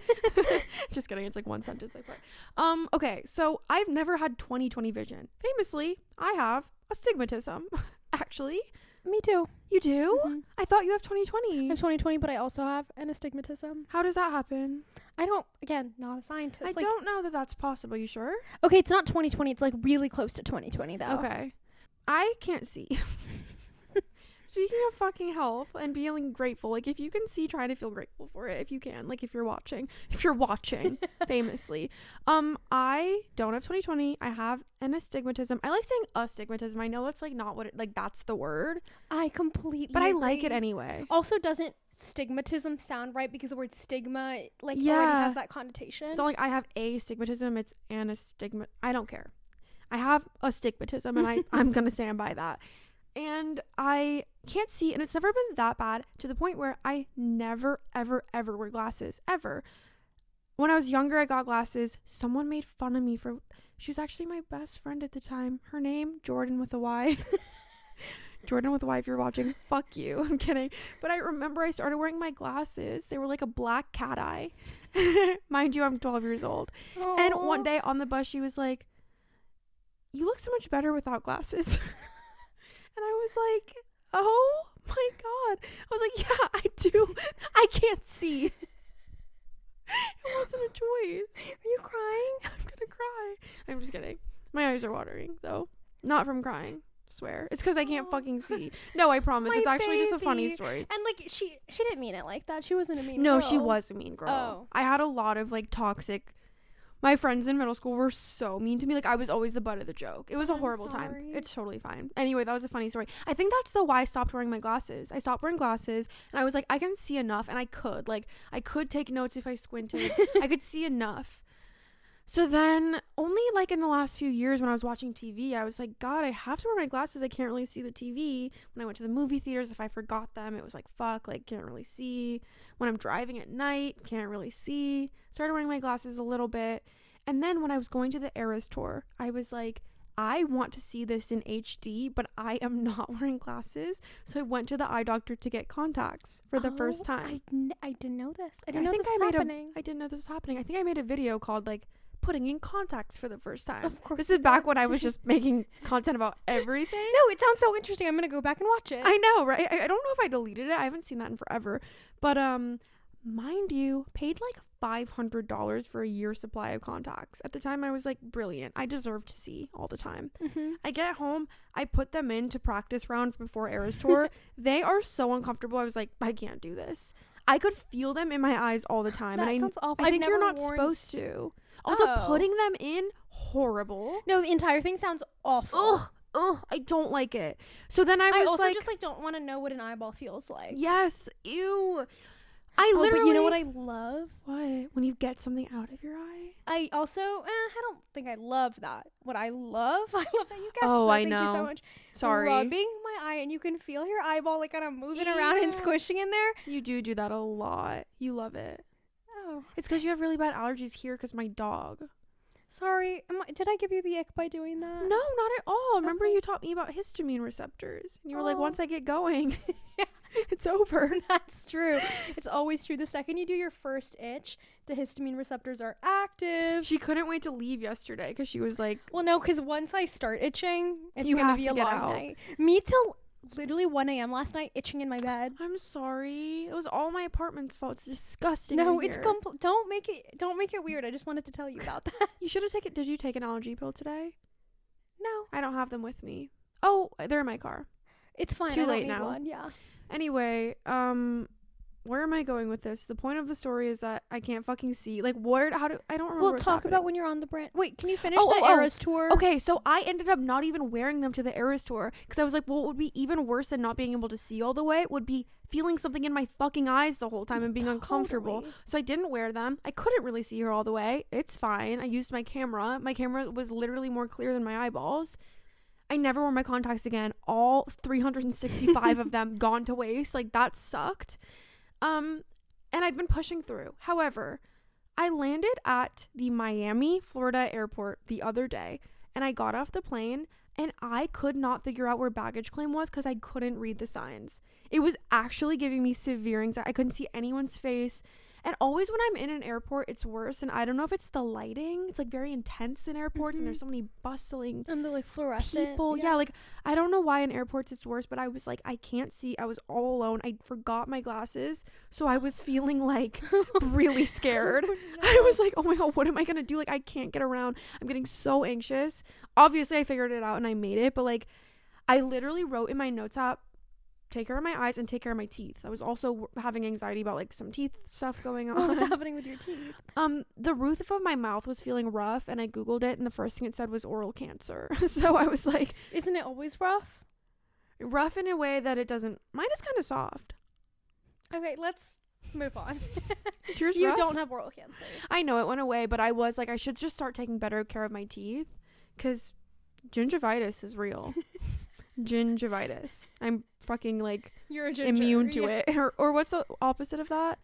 Just kidding. It's like one sentence I put. Okay, so I've never had 20/20 vision. Famously, I have astigmatism. Actually, Me too. you do? Mm-hmm. I thought you have I 20/20. have 20/20, but I also have an astigmatism. How does that happen? I don't. Again, not a scientist. I don't know that that's possible. You sure? Okay, it's not 20/20. It's like really close to 20/20 though. Okay. I can't see. Speaking of fucking health and feeling grateful, like if you can see, try to feel grateful for it if you can. Like if you're watching, famously. I don't have 20/20. I have an astigmatism. I like saying astigmatism. I know that's like not what it, like that's the word, I completely. but I like it agree. anyway. Also, doesn't stigmatism sound right because the word stigma like Yeah. already has that connotation? So like I have astigmatism. It's an astigma. I don't care. I have astigmatism, and I'm gonna stand by that. And I can't see, and it's never been that bad to the point where I never, ever, ever wear glasses, ever. When I was younger, I got glasses. Someone made fun of me for, she was actually my best friend at the time. Her name, Jordan with a Y. Jordan with a Y, if you're watching, fuck you. I'm kidding. But I remember I started wearing my glasses. They were like a black cat eye. Mind you, I'm 12 years old. Aww. And one day on the bus, she was like, you look so much better without glasses. And I was like, oh my God. I was like, yeah, I do. I can't see. It wasn't a choice. Are you crying? I'm gonna cry. I'm just kidding. My eyes are watering, though. Not from crying. Swear. It's because I can't fucking see. No, I promise. My It's actually just a funny baby. story. And like she didn't mean it like that. She wasn't a mean No, girl. she was a mean girl. Oh. I had a lot of like toxic. My friends in middle school were so mean to me. Like I was always the butt of the joke. It was a I'm horrible time. sorry. It's totally fine. Anyway, that was a funny story. I think that's the why I stopped wearing my glasses. I stopped wearing glasses and I was like, I can see enough, and I could take notes if I squinted. I could see enough. So then only like in the last few years when I was watching TV, I was like, God, I have to wear my glasses. I can't really see the TV. When I went to the movie theaters, if I forgot them, it was like, fuck, like can't really see. When I'm driving at night, can't really see. Started wearing my glasses a little bit. And then when I was going to the Eras tour, I was like, I want to see this in HD, but I am not wearing glasses. So I went to the eye doctor to get contacts for the first time. I didn't know this. I didn't know think this was happening. I didn't know this was happening. I think I made a video called like putting in contacts for the first time. Of course This you is back did. when I was just making content about everything. No, it sounds so interesting. I'm gonna go back and watch it. I know, right? I don't know if I deleted it. I haven't seen that in forever. But mind you, paid like $500 for a year's supply of contacts. At the time, I was like, brilliant. I deserve to see all the time. Mm-hmm. I get home, I put them in to practice round before Eras tour. They are so uncomfortable. I was like, I can't do this. I could feel them in my eyes all the time. That and sounds awful. I I've think you're never not worn- supposed to. Also, Oh. putting them in, horrible. No, the entire thing sounds awful. Ugh, I don't like it. So then I was also like, just like don't want to know what an eyeball feels like. yes, ew. But you know what I love? What? When you get something out of your eye? I also, I don't think I love that. What I love that you guessed. Oh, that. I Thank you so know. much. Sorry. Rubbing my eye, and you can feel your eyeball like kind of moving around and Yeah. squishing in there. You do that a lot. You love it. Oh, It's because you have really bad allergies here because my dog. sorry. Did I give you the ick by doing that? No, not at all. Remember Okay. you taught me about histamine receptors. And you were like, Oh. once I get going, it's over. That's true. It's always true. The second you do your first itch, the histamine receptors are active. She couldn't wait to leave yesterday because she was like, Well, no, because once I start itching, it's You gonna have be to a get long out. night. Me till literally 1 a.m. last night, itching in my bed. I'm sorry. It was all my apartment's fault. It's disgusting. No, in it's here. don't make it weird. I just wanted to tell you about that. You should have taken. Did you take an allergy pill today? No, I don't have them with me. Oh, they're in my car. it's fine. Too I don't late need now. One. Yeah. Anyway, where am I going with this? The point of the story is that I can't fucking see. Like, I don't remember. We'll what's talk happening. about when you're on the brand. Wait, can you finish Oh, the oh, oh. Eras tour? Okay, so I ended up not even wearing them to the Eras tour because I was like, well, what would be even worse than not being able to see all the way would be feeling something in my fucking eyes the whole time and being uncomfortable. Totally. So I didn't wear them. I couldn't really see her all the way. It's fine. I used my camera. My camera was literally more clear than my eyeballs. I never wore my contacts again. All 365 of them gone to waste. Like, that sucked. And I've been pushing through. However, I landed at the Miami, Florida airport the other day, and I got off the plane, and I could not figure out where baggage claim was because I couldn't read the signs. It was actually giving me severe anxiety. I couldn't see anyone's face. And always when I'm in an airport, it's worse. And I don't know if it's the lighting. It's like very intense in airports, and there's so many bustling and the like fluorescent people. Yeah, like I don't know why in airports it's worse, but I was like, I can't see. I was all alone. I forgot my glasses, so I was feeling like really scared. Oh, no. I was like, oh my god, what am I gonna do? Like, I can't get around. I'm getting so anxious. Obviously, I figured it out and I made it, but like, I literally wrote in my notes app, take care of my eyes and take care of my teeth. I was also having anxiety about like some teeth stuff going on. What was happening with your teeth? The roof of my mouth was feeling rough, and I googled it, and the first thing it said was oral cancer. So I was like, isn't it always rough? Rough in a way that it doesn't. Mine is kind of soft. Okay, let's move on. Is yours You rough? don't have oral cancer. I know it went away, but I was like, I should just start taking better care of my teeth, because gingivitis is real. Gingivitis. I'm fucking like You're a ginger. immune to it. Or what's the opposite of that?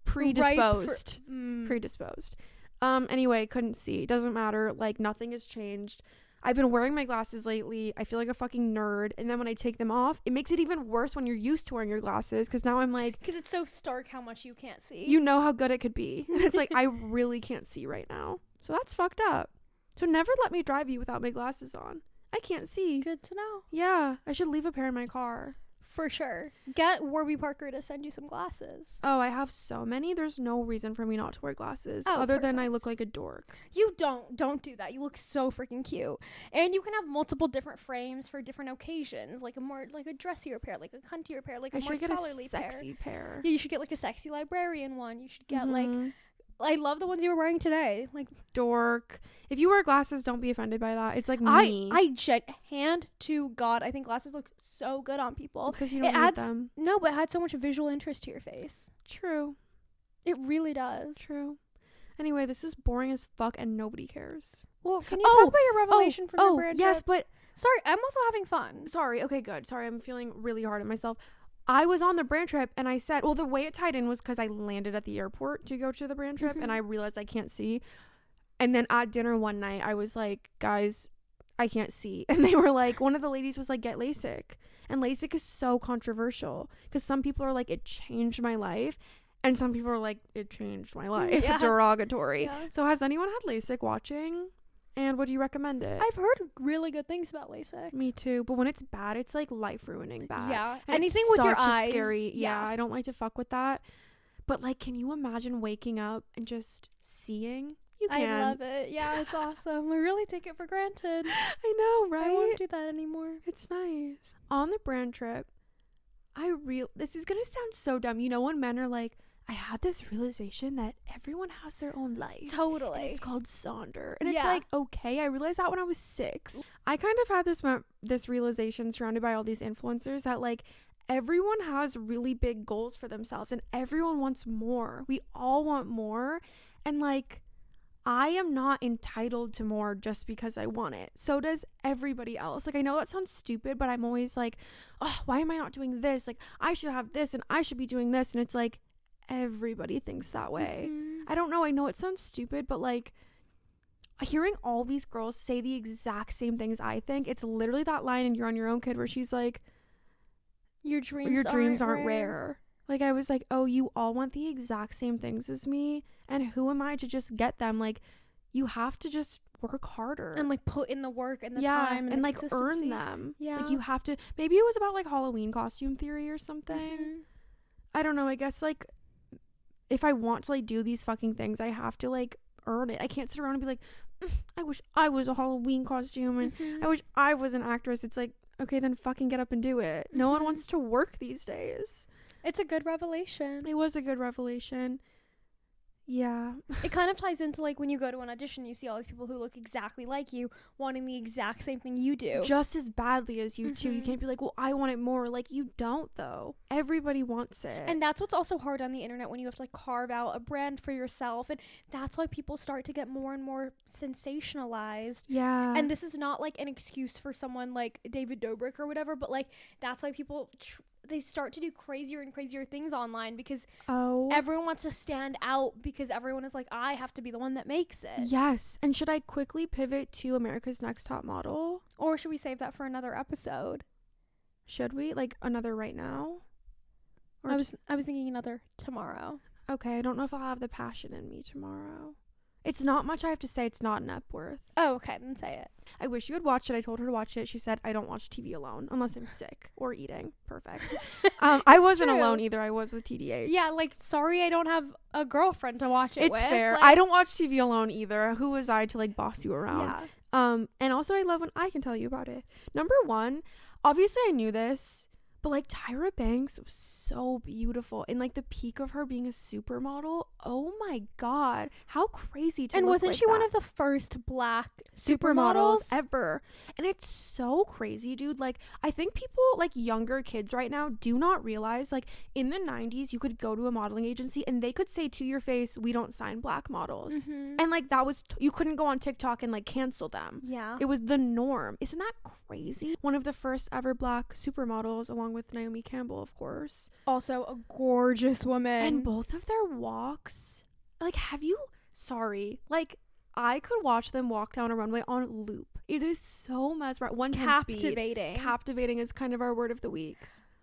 Predisposed. Predisposed. Anyway, couldn't see. Doesn't matter. Like, nothing has changed. I've been wearing my glasses lately. I feel like a fucking nerd. And then when I take them off, it makes it even worse when you're used to wearing your glasses, because now I'm like, because it's so stark how much you can't see. you know how good it could be. And it's like, I really can't see right now. So that's fucked up. So never let me drive you without my glasses on. I can't see. Good to know. Yeah, I should leave a pair in my car. For sure. Get Warby Parker to send you some glasses. Oh, I have so many. There's no reason for me not to wear glasses, Oh, other than I perfect. look like a dork. You don't do that. You look so freaking cute. And you can have multiple different frames for different occasions, like a more like a dressier pair, like a cuntier pair, like a I more should get a scholarly pair. sexy pair. Yeah, you should get like a sexy librarian one. You should get like Mhm. I love the ones you were wearing today. Like Dork. If you wear glasses, don't be offended by that. It's like me. hand to God, I think glasses look so good on people. Because you don't It need adds them. no, but it adds so much visual interest to your face. True. It really does. True. Anyway, this is boring as fuck and nobody cares. Well, can you talk about your revelation from your brand yes, trip? but Sorry, I'm also having fun. sorry. Okay, good. Sorry, I'm feeling really hard on myself. I was on the brand trip and I said, well, the way it tied in was because I landed at the airport to go to the brand trip and I realized I can't see. And then at dinner one night, I was like, guys, I can't see. And they were like, one of the ladies was like, get LASIK. And LASIK is so controversial because some people are like, it changed my life. And some people are like, it changed my life. Yeah. Derogatory. Yeah. So has anyone had LASIK watching? And would you recommend it? I've heard really good things about LASIK. Me too. But when it's bad, it's like life ruining bad. Yeah. And Anything it's with your such a eyes. scary. Yeah, I don't like to fuck with that. But like, can you imagine waking up and just seeing? You can. I love it. Yeah, it's awesome. I really take it for granted. I know, right? I won't do that anymore. It's nice. On the brand trip, this is gonna sound so dumb. You know when men are like, I had this realization that everyone has their own life. Totally. And it's called Sonder. And it's Yeah. like, okay, I realized that when I was 6. I kind of had this realization surrounded by all these influencers that like everyone has really big goals for themselves and everyone wants more. We all want more. And like, I am not entitled to more just because I want it. So does everybody else. Like, I know that sounds stupid, but I'm always like, oh, why am I not doing this? Like, I should have this and I should be doing this. And it's like, everybody thinks that way. I don't know. I know it sounds stupid, but like hearing all these girls say the exact same things I think, it's literally that line in You're on Your Own, Kid, where she's like, Your dreams aren't rare. Like, I was like, oh, you all want the exact same things as me, and who am I to just get them? Like, you have to just work harder and like put in the work and the time and the like consistency. earn them. Yeah. Like, you have to. Maybe it was about like Halloween costume theory or something. I don't know. I guess like if I want to like do these fucking things, I have to like earn it. I can't sit around and be like, I wish I was a Halloween costume and I wish I was an actress. It's like, okay, then fucking get up and do it. No one wants to work these days. It's a good revelation. It was a good revelation. Yeah. It kind of ties into like when you go to an audition, you see all these people who look exactly like you wanting the exact same thing you do. Just as badly as you too. You can't be like, well, I want it more. Like, you don't though. Everybody wants it. And that's what's also hard on the internet when you have to like carve out a brand for yourself. And that's why people start to get more and more sensationalized. Yeah. And this is not like an excuse for someone like David Dobrik or whatever, but like that's why people they start to do crazier and crazier things online because everyone wants to stand out because everyone is like, I have to be the one that makes it. Yes. And should I quickly pivot to America's Next Top Model? Or should we save that for another episode? Should we? Like another right now? Or I was thinking another tomorrow. Okay, I don't know if I'll have the passion in me tomorrow. It's not much I have to say. It's not an Epworth. Oh, okay. Then say it. I wish you had watched it. I told her to watch it. She said, I don't watch TV alone unless I'm sick or eating. Perfect. I wasn't alone either. I was with TDH. Yeah, like, sorry I don't have a girlfriend to watch it with. It's fair. Like, I don't watch TV alone either. Who was I to, like, boss you around? Yeah. And also I love when I can tell you about it. Number one, obviously I knew this, but like Tyra Banks was so beautiful in like the peak of her being a supermodel. Oh my god, how crazy to and look wasn't like she that. one of the first black supermodels supermodels ever? And it's so crazy, dude. Like, I think people, like younger kids right now, do not realize like in the 90s you could go to a modeling agency and they could say to your face, we don't sign black models. And like that was you couldn't go on TikTok and like cancel them. Yeah, it was the norm. Isn't that crazy? One of the first ever black supermodels, along with Naomi Campbell, of course. Also a gorgeous woman. And both of their walks, like, like I could watch them walk down a runway on loop. It is so mesmerizing. 110 captivating. Captivating is kind of our word of the week.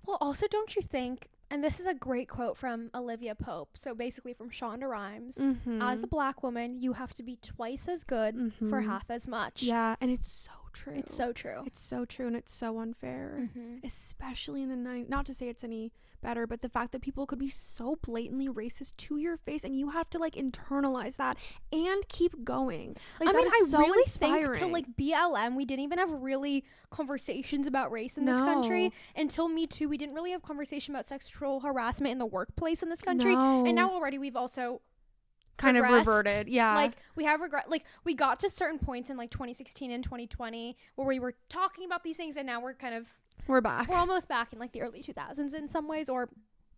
Well, also, don't you think, and this is a great quote from Olivia Pope, so basically from Shonda Rhimes, as a black woman, you have to be twice as good for half as much. Yeah, and it's so true. It's so true. It's so true, and it's so unfair. Especially in the 90s. Not to say it's any better, but the fact that people could be so blatantly racist to your face and you have to like internalize that and keep going. Like, I mean, I so really inspiring. think till like BLM we didn't even have really conversations about race in this country. Until Me Too, we didn't really have conversation about sexual harassment in the workplace in this country. And now already we've also kind regressed. of reverted. Yeah, like we have regret. Like we got to certain points in like 2016 and 2020 where we were talking about these things, and now we're back. We're almost back in like the early 2000s in some ways, or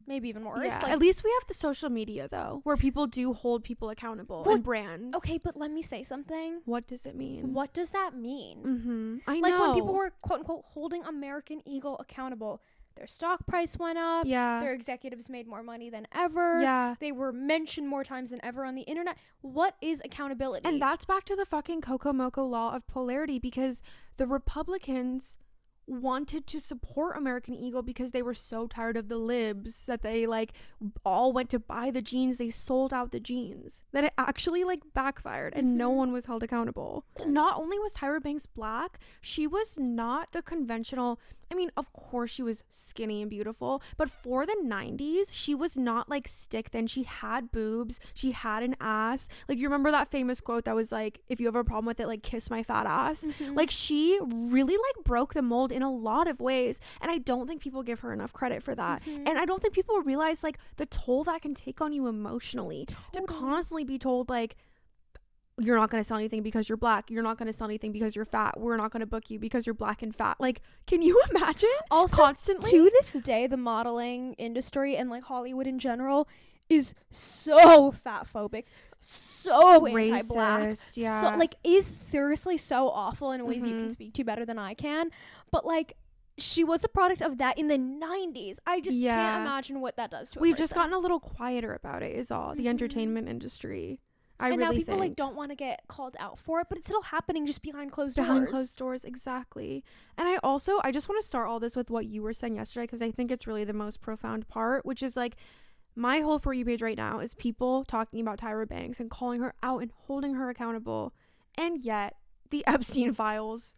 maybe even worse. Yeah, like, at least we have the social media though, where people do hold people accountable and brands. Okay, but let me say something. What does it mean? What does that mean? I know. Like when people were quote unquote holding American Eagle accountable, their stock price went up. Yeah. Their executives made more money than ever. Yeah. They were mentioned more times than ever on the internet. What is accountability? And that's back to the fucking Coco Moco law of polarity, because the Republicans wanted to support American Eagle because they were so tired of the libs that they like all went to buy the jeans. They sold out the jeans, that it actually like backfired and no one was held accountable. Not only was Tyra Banks black, she was not the conventional, I mean, of course she was skinny and beautiful, but for the 90s, she was not like stick thin. She had boobs, she had an ass. Like, you remember that famous quote that was like, if you have a problem with it, like, kiss my fat ass. Like, she really like broke the mold in a lot of ways, and I don't think people give her enough credit for that. And I don't think people realize like the toll that can take on you emotionally to constantly be told like, you're not going to sell anything because you're black, you're not going to sell anything because you're fat, we're not going to book you because you're black and fat. Like, can you imagine? Also, constantly to this day, the modeling industry and like Hollywood in general is so fat phobic, so racist, anti-black, yeah, so, like, is seriously so awful in ways you can speak to better than I can. But like, she was a product of that in the 90s. I just can't imagine what that does to We've a person. just gotten a little quieter about it is all. The entertainment industry. And now people like don't want to get called out for it, but it's still happening just behind closed doors. Behind closed doors, exactly. And I just want to start all this with what you were saying yesterday, because I think it's really the most profound part, which is like, my whole For You page right now is people talking about Tyra Banks and calling her out and holding her accountable. And yet the Epstein files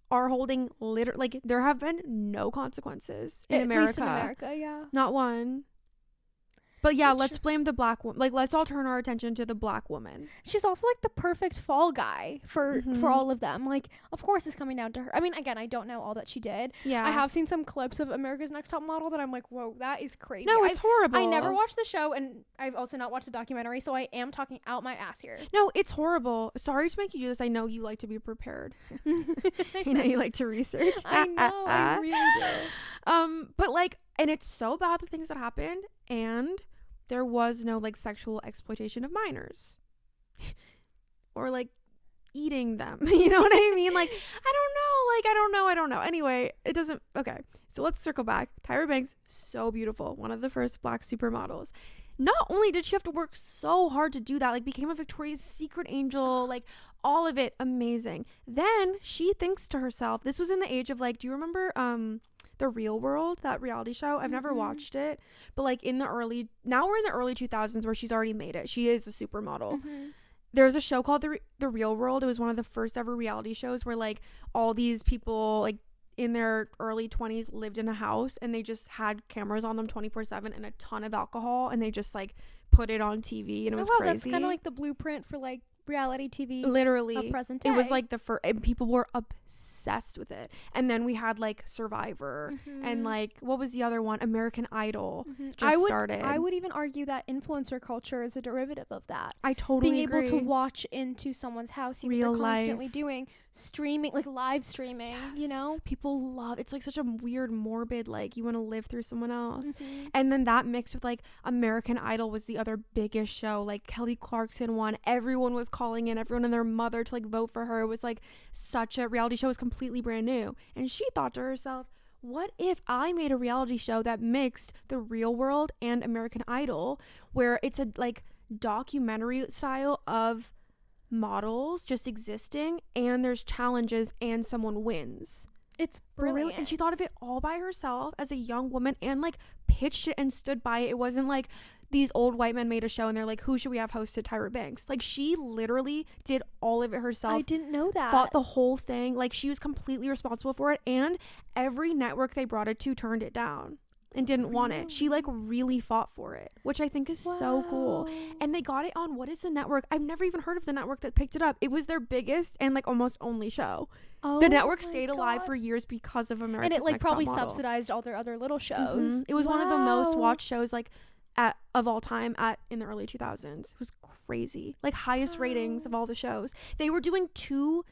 are holding like, there have been no consequences in America. At least in America, yeah. Not one. But yeah, let's blame the black woman. Like, let's all turn our attention to the black woman. She's also like the perfect fall guy for all of them. Like, of course it's coming down to her. I mean, again, I don't know all that she did. Yeah. I have seen some clips of America's Next Top Model that I'm like, whoa, that is crazy. No, it's horrible. I never watched the show, and I've also not watched the documentary, so I am talking out my ass here. No, it's horrible. Sorry to make you do this. I know you like to be prepared. I know you like to research. I know, I really do. But like, and it's so bad, the things that happened, and there was no like sexual exploitation of minors or like eating them. You know what I mean? Like, I don't know. Anyway, it doesn't. Okay, so let's circle back. Tyra Banks, so beautiful, one of the first black supermodels. Not only did she have to work so hard to do that, like became a Victoria's Secret angel, like all of it amazing. Then she thinks to herself, this was in the age of like, do you remember The Real World, that reality show? I've never watched it, but like now we're in the early 2000s where she's already made it. She is a supermodel. There's a show called The Real World. It was one of the first ever reality shows where like all these people like in their early 20s lived in a house, and they just had cameras on them 24/7 and a ton of alcohol, and they just like put it on TV, and it was crazy. That's kind of like the blueprint for like reality TV literally of present day. It was like the first, and people were obsessed with it. And then we had like Survivor and like, what was the other one? American Idol started. I would even argue that influencer culture is a derivative of that. I totally agree. Being able to watch into someone's house, see Real what they're constantly life. doing, streaming, like live streaming, you know? People love, it's like such a weird, morbid, like you want to live through someone else. And then that mixed with like American Idol was the other biggest show. Like Kelly Clarkson won. Everyone was calling in, everyone and their mother to like vote for her. It was like such a reality show, was completely brand new. And she thought to herself, what if I made a reality show that mixed The Real World and American Idol, where it's a like documentary style of models just existing, and there's challenges and someone wins. It's brilliant. And she thought of it all by herself as a young woman, and like pitched it and stood by it. It wasn't like these old white men made a show and they're like, who should we have hosted? Tyra Banks. Like, she literally did all of it herself. I didn't know that. Fought the whole thing. Like, she was completely responsible for it, and every network they brought it to turned it down and didn't want it. She like really fought for it, which I think is so cool. And they got it on, what is the network? I've never even heard of the network that picked it up. It was their biggest and like almost only show. The network stayed alive for years because of America's Next Top Model. And it like probably subsidized all their other little shows. It was one of the most watched shows like of all time in the early 2000s. It was crazy. Like highest ratings of all the shows. They were doing 2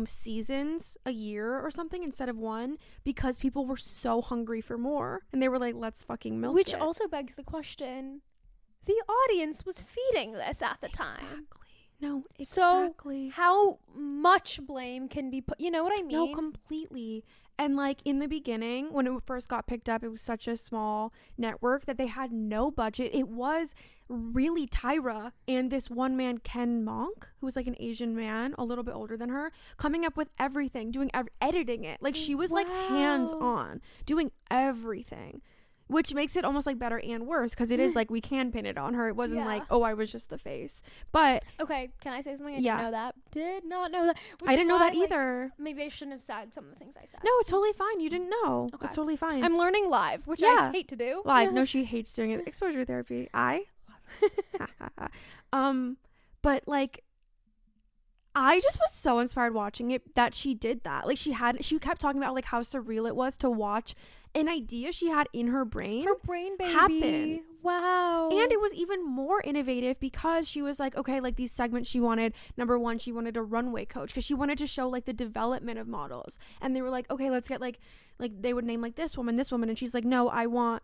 seasons a year or something instead of 1, because people were so hungry for more, and they were like, let's fucking milk it. Which also begs the question, the audience was feeding this at the time. No, exactly. So how much blame can be put, you know what I mean? No, completely. And like in the beginning, when it first got picked up, it was such a small network that they had no budget. It was really Tyra and this one man, Ken Monk, who was like an Asian man, a little bit older than her, coming up with everything, doing editing it. Like she was like hands on, doing everything. Which makes it almost like better and worse, because it is like we can pin it on her. It wasn't like, oh, I was just the face. But okay, can I say something? I didn't know that. Did not know that. I didn't know that either. Maybe I shouldn't have said some of the things I said. No, it's totally fine. You didn't know. Okay. It's totally fine. I'm learning live, which I hate to do. Live. No, she hates doing it. Exposure therapy. But like, I just was so inspired watching it that she did that. Like she kept talking about like how surreal it was to watch an idea she had in her brain baby happen. Wow. And it was even more innovative because she was like, okay, like these segments she wanted, number one, she wanted a runway coach because she wanted to show like the development of models. And they were like, okay, let's get like they would name like this woman, and she's like, no, I want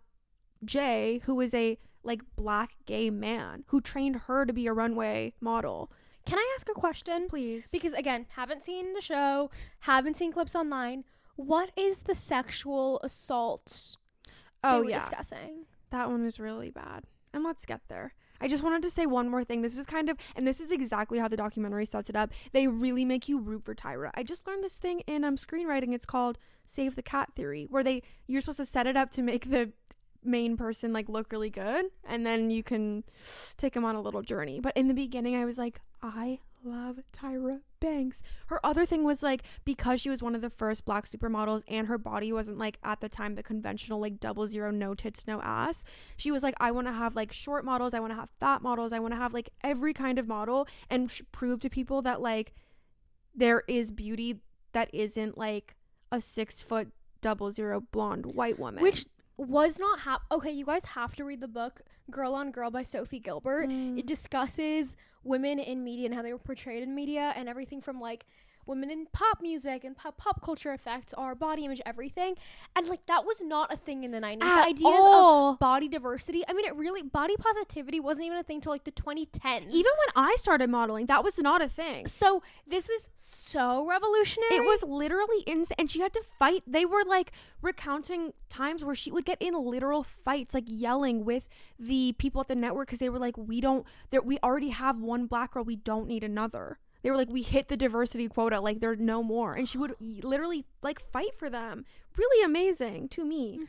Jay, who is a like black gay man who trained her to be a runway model. Can I ask a question? Please. Because again, haven't seen the show, haven't seen clips online. What is the sexual assault they were discussing? That one is really bad. And let's get there. I just wanted to say one more thing. This is and this is exactly how the documentary sets it up. They really make you root for Tyra. I just learned this thing in screenwriting. It's called Save the Cat Theory, where you're supposed to set it up to make the main person like look really good, and then you can take them on a little journey. But in the beginning I was like, I love Tyra Banks. Her other thing was like, because she was one of the first black supermodels and her body wasn't like at the time the conventional like 00 no tits no ass, she was like, I want to have like short models, I want to have fat models, I want to have like every kind of model, and prove to people that like there is beauty that isn't like a 6 foot 00 blonde white woman, which was not okay, you guys have to read the book Girl on Girl by Sophie Gilbert. It discusses women in media and how they were portrayed in media, and everything from like women in pop music and pop culture affects our body image, everything. And like that was not a thing in the 90s. The ideas of body diversity, I mean, it really, body positivity wasn't even a thing till like the 2010s. Even when I started modeling, that was not a thing. So this is so revolutionary. It was literally insane. And she had to fight. They were like recounting times where she would get in literal fights, like yelling with the people at the network, because they were like, we already have one black girl, we don't need another. They were like, we hit the diversity quota, like there's no more. And she would literally like fight for them. Really amazing to me.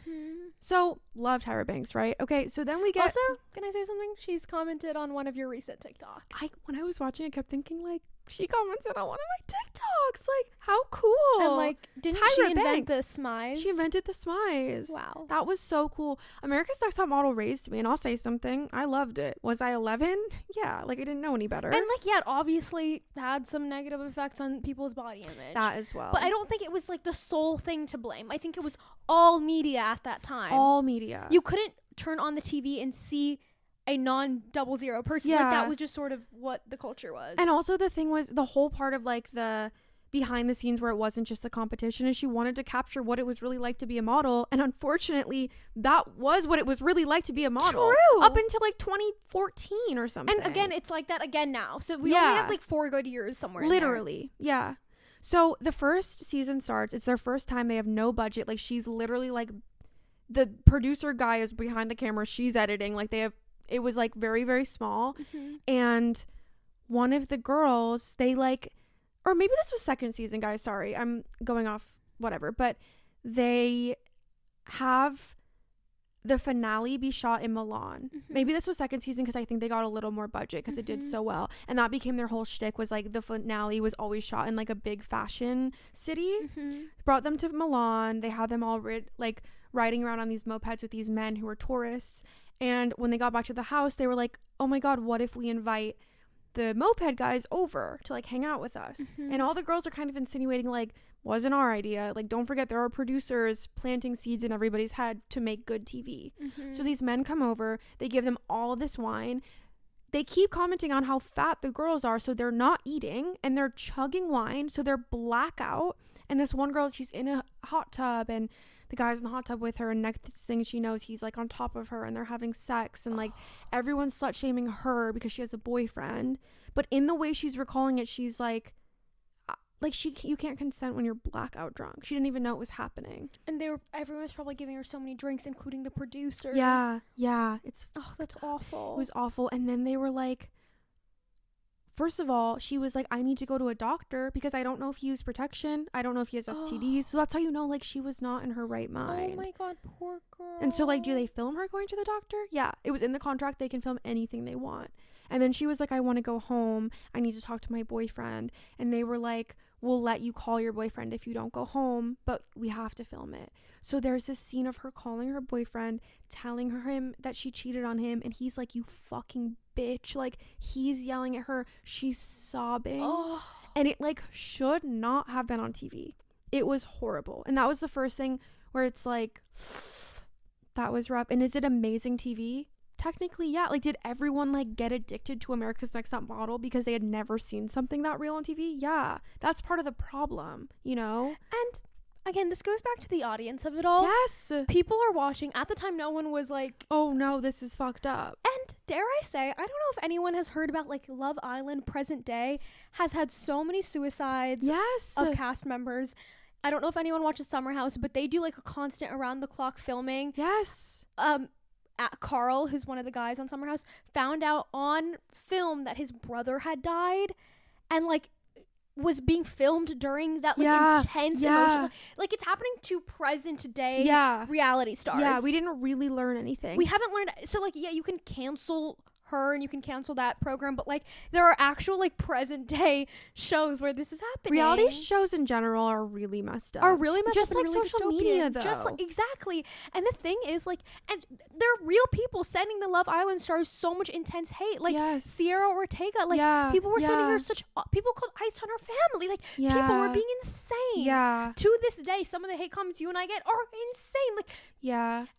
So love Tyra Banks, right? Okay, so then we get, also, can I say something? She's commented on one of your recent TikToks. When I was watching, I kept thinking like, she commented on one of my TikToks. Like, how cool. And like, didn't Tyra she invent Banks. the smize? She invented the smize. Wow. That was so cool. America's Next Top Model raised me, and I'll say something. I loved it. Was I 11? Yeah, like I didn't know any better. And like, yeah, it obviously had some negative effects on people's body image. That as well. But I don't think it was like the sole thing to blame. I think it was all media at that time. All media. You couldn't turn on the TV and see a non-00 person. Yeah. Like, that was just sort of what the culture was. And also the thing was, the whole part of like the behind the scenes where it wasn't just the competition is she wanted to capture what it was really like to be a model, and unfortunately that was what it was really like to be a model. True. Up until like 2014 or something. And again, it's like that again now. So we only have like 4 good years somewhere literally in there. Yeah. So the first season starts, it's their first time, they have no budget, like she's literally like, the producer guy is behind the camera, she's editing, like it was like very, very small. And one of the girls, they like, or maybe this was second season, guys, sorry, I'm going off whatever, but they have the finale be shot in Milan. Maybe this was second season because I think they got a little more budget because it did so well, and that became their whole shtick, was like the finale was always shot in like a big fashion city. Brought them to Milan, they had them all riding around on these mopeds with these men who were tourists, and when they got back to the house, they were like, oh my god, what if we invite the moped guys over to like hang out with us? And all the girls are kind of insinuating like, wasn't our idea, like don't forget there are producers planting seeds in everybody's head to make good TV. So these men come over, they give them all this wine, they keep commenting on how fat the girls are, so they're not eating and they're chugging wine, so they're blackout. And this one girl, she's in a hot tub, and the guy's in the hot tub with her, and next thing she knows, he's like on top of her and they're having sex, and like everyone's slut shaming her because she has a boyfriend. But in the way she's recalling it, she's like you can't consent when you're blackout drunk. She didn't even know it was happening. And everyone was probably giving her so many drinks, including the producers. Yeah. That's awful. It was awful. And then they were like, first of all, she was like, I need to go to a doctor because I don't know if he used protection. I don't know if he has STDs. So that's how you know, like, she was not in her right mind. Oh my god, poor girl. And so, like, do they film her going to the doctor? Yeah. It was in the contract. They can film anything they want. And then she was like, I want to go home. I need to talk to my boyfriend. And they were like, we'll let you call your boyfriend if you don't go home, but we have to film it. So there's this scene of her calling her boyfriend, telling him that she cheated on him, and he's like, you fucking bitch. Like, he's yelling at her. She's sobbing. And it like should not have been on TV. It was horrible. And that was the first thing where it's like, that was rough. And is it amazing TV? Technically, yeah. Like, did everyone like get addicted to America's Next Top Model because they had never seen something that real on TV? Yeah, that's part of the problem, you know. And again, this goes back to the audience of it all. Yes, people are watching. At the time, no one was like, oh no, this is fucked up. And dare I say, I don't know if anyone has heard about like Love Island present day has had so many suicides of cast members. I don't know if anyone watches Summer House, but they do like a constant around the clock filming. Carl, who's one of the guys on Summer House, found out on film that his brother had died, and like was being filmed during that like intense emotional, like it's happening to present day reality stars. Yeah, we didn't really learn anything. We haven't learned. So like, yeah, you can cancel her and you can cancel that program, but like there are actual like present day shows where this is happening. Reality shows in general are really messed up. Just up like and really social dystopian. media, Though. just like exactly. And the thing is, like, and there are real people sending the Love Island stars so much intense hate, like Sierra Ortega, like people were sending her such people called ice on her family, like people were being insane. To this day, some of the hate comments you and I get are insane. Like,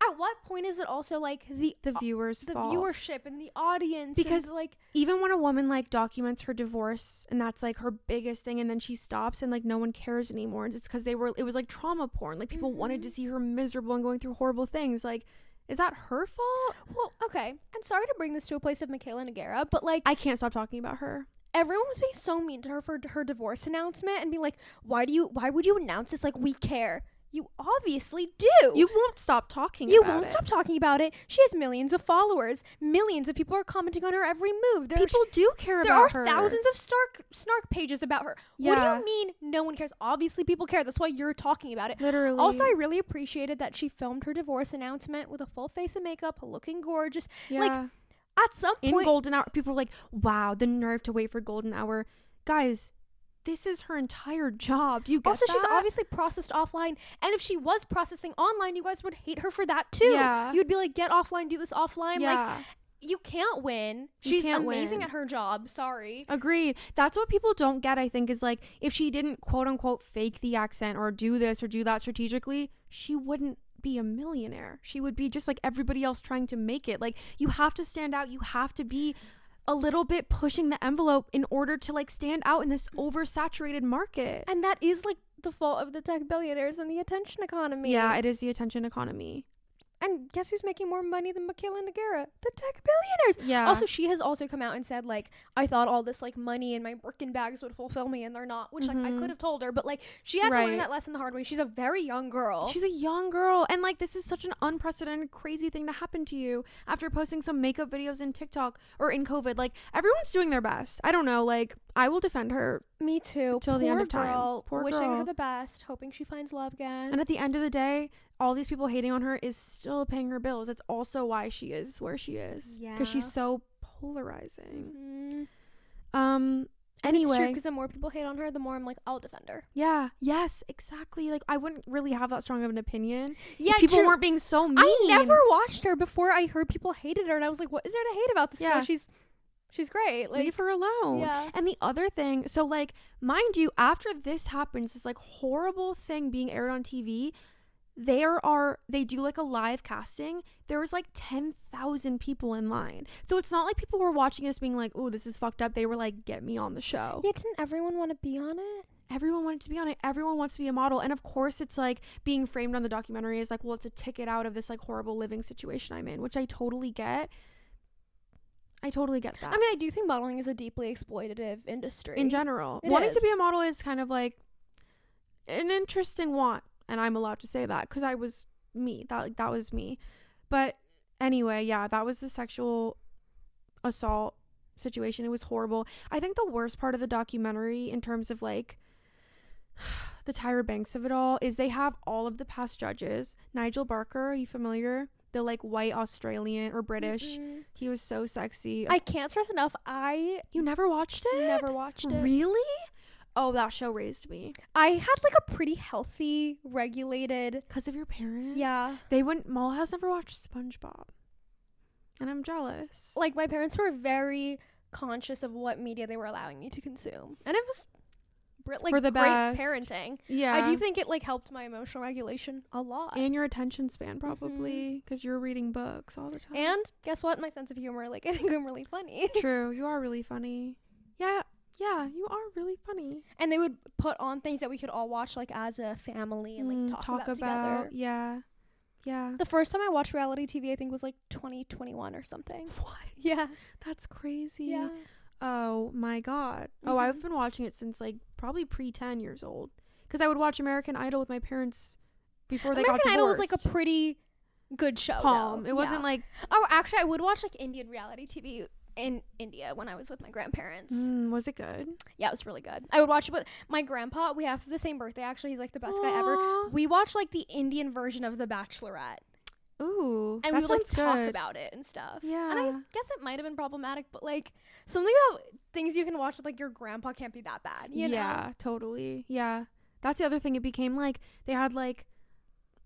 at what point is it also like the viewers' fault? Viewership and the audience? Because and, like, even when a woman like documents her divorce and that's like her biggest thing, and then she stops and like no one cares anymore, it's because it was like trauma porn. Like people wanted to see her miserable and going through horrible things. Like, is that her fault? Well, okay. And sorry to bring this to a place of Michaela Nogueira, but like I can't stop talking about her. Everyone was being so mean to her for her divorce announcement and being like, why would you announce this? Like, we care. You obviously do. You won't stop talking about it. You won't stop talking about it. She has millions of followers. Millions of people are commenting on her every move. People do care about her. There are thousands of snark pages about her. What do you mean no one cares? Obviously people care. That's why you're talking about it. Literally. Also, I really appreciated that she filmed her divorce announcement with a full face of makeup, looking gorgeous. Like, at some point. In golden hour, people were like, wow, the nerve to wait for golden hour. Guys, this is her entire job. Do you get also, that? She's obviously processed offline. And if she was processing online, you guys would hate her for that too. You'd be like, get offline, do this offline. Like, you can't win. She's amazing at her job. Sorry. Agreed. That's what people don't get, I think, is like, if she didn't quote unquote fake the accent or do this or do that strategically, she wouldn't be a millionaire. She would be just like everybody else trying to make it. Like, you have to stand out. You have to be a little bit pushing the envelope in order to like stand out in this oversaturated market. And that is like the fault of the tech billionaires and the attention economy. Yeah, it is the attention economy. And guess who's making more money than Michaela Nogueira? The tech billionaires. Yeah. Also, she has also come out and said, like, I thought all this, like, money in my Birkin bags would fulfill me, and they're not. Which, like, I could have told her. But, like, she had to learn that lesson the hard way. She's a very young girl. She's a young girl. And, like, this is such an unprecedented, crazy thing to happen to you after posting some makeup videos in TikTok or in COVID. Like, everyone's doing their best. I don't know. Like, I will defend her. Me too. Till the end of time. Poor girl. Wishing her the best. Hoping she finds love again. And at the end of the day, all these people hating on her is still paying her bills. That's also why she is where she is. Yeah. Because she's so polarizing. Anyway. It's true, because the more people hate on her, the more I'm like, I'll defend her. Yeah. Yes, exactly. Like, I wouldn't really have that strong of an opinion. Yeah, if people weren't being so mean. I never watched her before I heard people hated her, and I was like, what is there to hate about this girl? She's great. Like, leave her alone. Yeah. And the other thing, so like, mind you, after this happens, this like horrible thing being aired on TV, they do like a live casting. There was like 10,000 people in line. So it's not like people were watching this being like, oh, this is fucked up. They were like, get me on the show. Yeah, didn't everyone want to be on it? Everyone wanted to be on it. Everyone wants to be a model. And of course it's like being framed on the documentary as like, well, it's a ticket out of this like horrible living situation I'm in, which I totally get. I totally get that. I mean, I do think modeling is a deeply exploitative industry. In general. Wanting to be a model is kind of like an interesting want. And I'm allowed to say that because I was me. That was me. But anyway, yeah, that was the sexual assault situation. It was horrible. I think the worst part of the documentary in terms of like the Tyra Banks of it all is they have all of the past judges. Nigel Barker, are you familiar? The like white Australian or British. He was so sexy. I can't stress enough. You never watched it? Never watched it. Really? Oh, that show raised me. I had like a pretty healthy, regulated. Because of your parents? Yeah. Maul has never watched SpongeBob. And I'm jealous. Like, my parents were very conscious of what media they were allowing me to consume. And it was like for the great best. parenting. Yeah. I do think it like helped my emotional regulation a lot. And your attention span probably. Because you're reading books all the time. And guess what? My sense of humor. Like, I think I'm really funny. True. You are really funny. Yeah. Yeah, you are really funny. And they would put on things that we could all watch, like, as a family and, like, talk about together. Yeah. Yeah. The first time I watched reality TV, I think, was, like, 2021 or something. What? Yeah. That's crazy. Yeah. Oh, my God. Oh, I've been watching it since, like, probably pre-10 years old. Because I would watch American Idol with my parents before they got divorced. American Idol was, like, a pretty good show, calm. Though. It wasn't, like... Oh, actually, I would watch, like, Indian reality TV in India when I was with my grandparents. Was it good? Yeah, it was really good. I would watch it with my grandpa. We have the same birthday, actually. He's like the best guy ever. We watched like the Indian version of The Bachelorette. Ooh, and that we would like sounds talk good. about it and stuff. Yeah. And I guess it might have been problematic, but like something about things you can watch with like your grandpa can't be that bad, you know? Yeah, totally. Yeah. That's the other thing. It became like they had like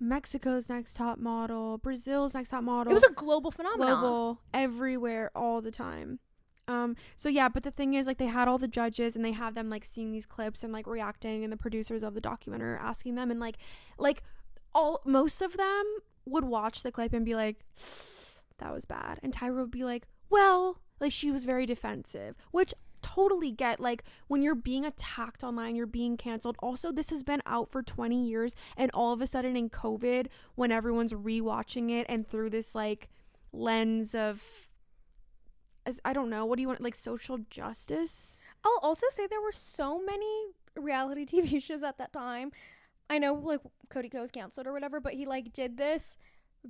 Mexico's Next Top Model, Brazil's Next Top Model. It was a global phenomenon. Global, everywhere, all the time. So yeah, but the thing is, like, they had all the judges and they have them like seeing these clips and like reacting, and the producers of the documentary are asking them, and like most of them would watch the clip and be like, that was bad, and Tyra would be like, well, like, she was very defensive, which totally get, like, when you're being attacked online, you're being canceled. Also, this has been out for 20 years, and all of a sudden in COVID, when everyone's rewatching it and through this like lens of, as I don't know, what do you want, like, social justice? I'll also say there were so many reality TV shows at that time. I know, like, Cody Ko was canceled or whatever, but he like did this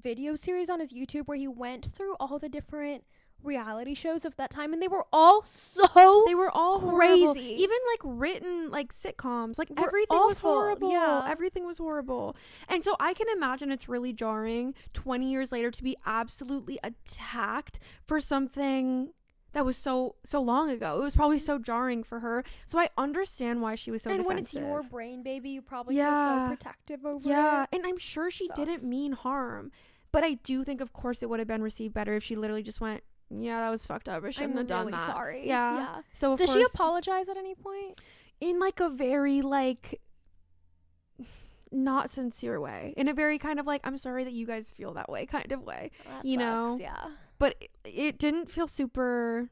video series on his YouTube where he went through all the different reality shows of that time, and they were all They were all crazy. horrible. Even like written like sitcoms, like Were everything was awful. horrible. Yeah. Everything was horrible. And so I can imagine it's really jarring 20 years later to be absolutely attacked for something that was so long ago. It was probably so jarring for her. So I understand why she was so and defensive. when it's your brain, baby, you probably feel so protective over it. Yeah, and I'm sure she Sucks. didn't mean harm. But I do think, of course, it would have been received better if she literally just went, yeah, that was fucked up. I shouldn't have done that. Sorry. Yeah. So of Did course, she apologize at any point? in like a very like not sincere way, in a very kind of like, I'm sorry that you guys feel that way kind of way, That you sucks, know? Yeah. But it didn't feel super.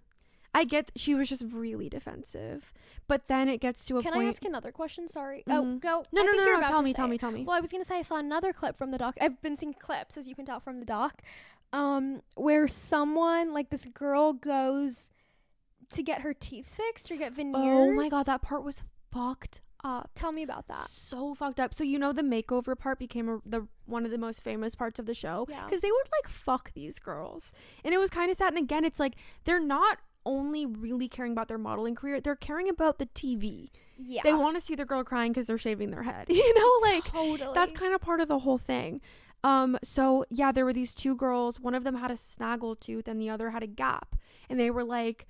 I get she was just really defensive, but then it gets to a Can point. I ask another question? Sorry. Oh, Mhm. go. No, I think you're about tell to me, say tell it. me, tell me. Well, I was gonna say I saw another clip from the doc. I've been seeing clips, as you can tell from the doc, where someone, like this girl, goes to get her teeth fixed or get veneers. Oh my god, that part was fucked up. Tell me about that. So fucked up. So you know the makeover part became one of the most famous parts of the show, Yeah. because they would like fuck these girls, and it was kind of sad. And again, it's like they're not only really caring about their modeling career, they're caring about the TV. Yeah. They want to see their girl crying because they're shaving their head. You know, like totally. that's kind of part of the whole thing. So yeah, there were these two girls. One of them had a snaggle tooth and the other had a gap, and they were like,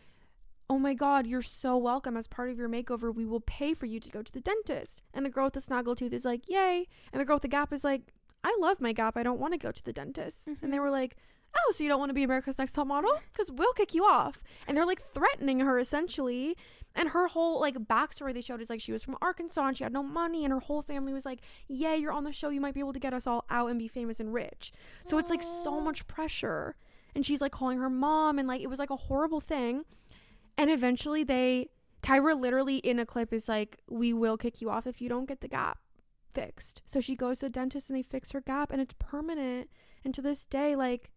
oh my god, you're so welcome. As part of your makeover, we will pay for you to go to the dentist. And the girl with the snaggle tooth is like, yay. And the girl with the gap is like, I love my gap, I don't want to go to the dentist. And they were like, oh, so you don't want to be America's Next Top Model? Because we'll kick you off. And they're like threatening her essentially. And her whole like backstory they showed is like she was from Arkansas and she had no money, and her whole family was like, yeah, you're on the show, you might be able to get us all out and be famous and rich. So it's like so much pressure. And she's like calling her mom, and like it was like a horrible thing. And eventually Tyra literally in a clip is like, we will kick you off if you don't get the gap fixed. So she goes to the dentist and they fix her gap, and it's permanent. And to this day, like,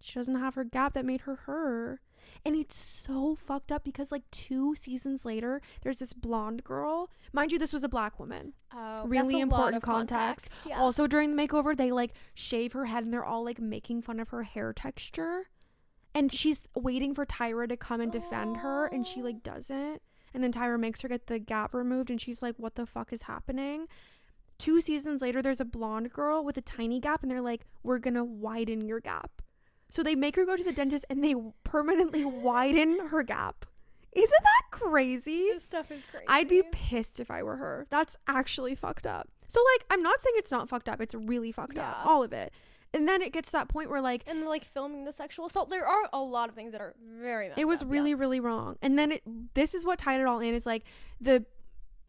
she doesn't have her gap that made her. And it's so fucked up because like 2 seasons later, there's this blonde girl. Mind you, this was a black woman. Oh, Really that's a important lot of context. Yeah. Also during the makeover, they like shave her head and they're all like making fun of her hair texture. And she's waiting for Tyra to come and defend her, and she like doesn't. And then Tyra makes her get the gap removed, and she's like, what the fuck is happening? 2 seasons later, there's a blonde girl with a tiny gap, and they're like, we're gonna widen your gap. So they make her go to the dentist and they permanently widen her gap. Isn't that crazy? This stuff is crazy. I'd be pissed if I were her. That's actually fucked up. So like, I'm not saying it's not fucked up. It's really fucked up. All of it. And then it gets to that point where like, and like filming the sexual assault, there are a lot of things that are very messed up. it was really, really wrong. And then this is what tied it all in, is like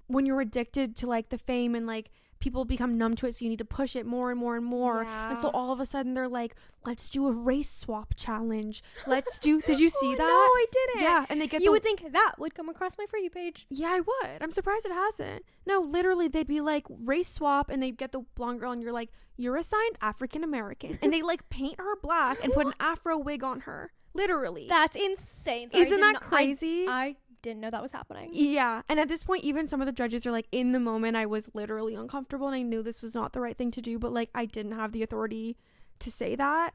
when you're addicted to like the fame and like people become numb to it, so you need to push it more and more and more. Yeah. And so all of a sudden they're like, let's do a race swap challenge. Did you see that? No, I didn't. Yeah. And they get you would think that would come across my For You page. Yeah, I would. I'm surprised it hasn't. No, literally, they'd be like race swap, and they'd get the blonde girl, and you're like, you're assigned African American, and they like paint her black and put an afro wig on her. Literally, That's insane. Sorry, isn't that crazy? I didn't know that was happening. Yeah, and at this point, even some of the judges are like, in the moment, I was literally uncomfortable, and I knew this was not the right thing to do, but like, I didn't have the authority to say that.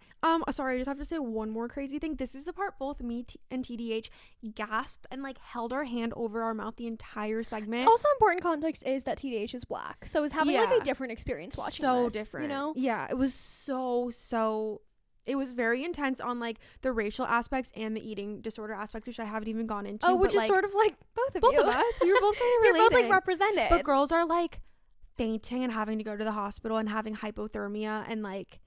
Sorry, I just have to say one more crazy thing. This is the part both me and TDH gasped and like held our hand over our mouth the entire segment. Also, important context is that TDH is black, so is having like a different experience watching this, different, you know? Yeah, it was so it was very intense on like the racial aspects and the eating disorder aspects, which I haven't even gone into. Which is like, sort of like both of us. We were both kind of You're related. both like represented. But girls are like fainting and having to go to the hospital and having hypothermia and like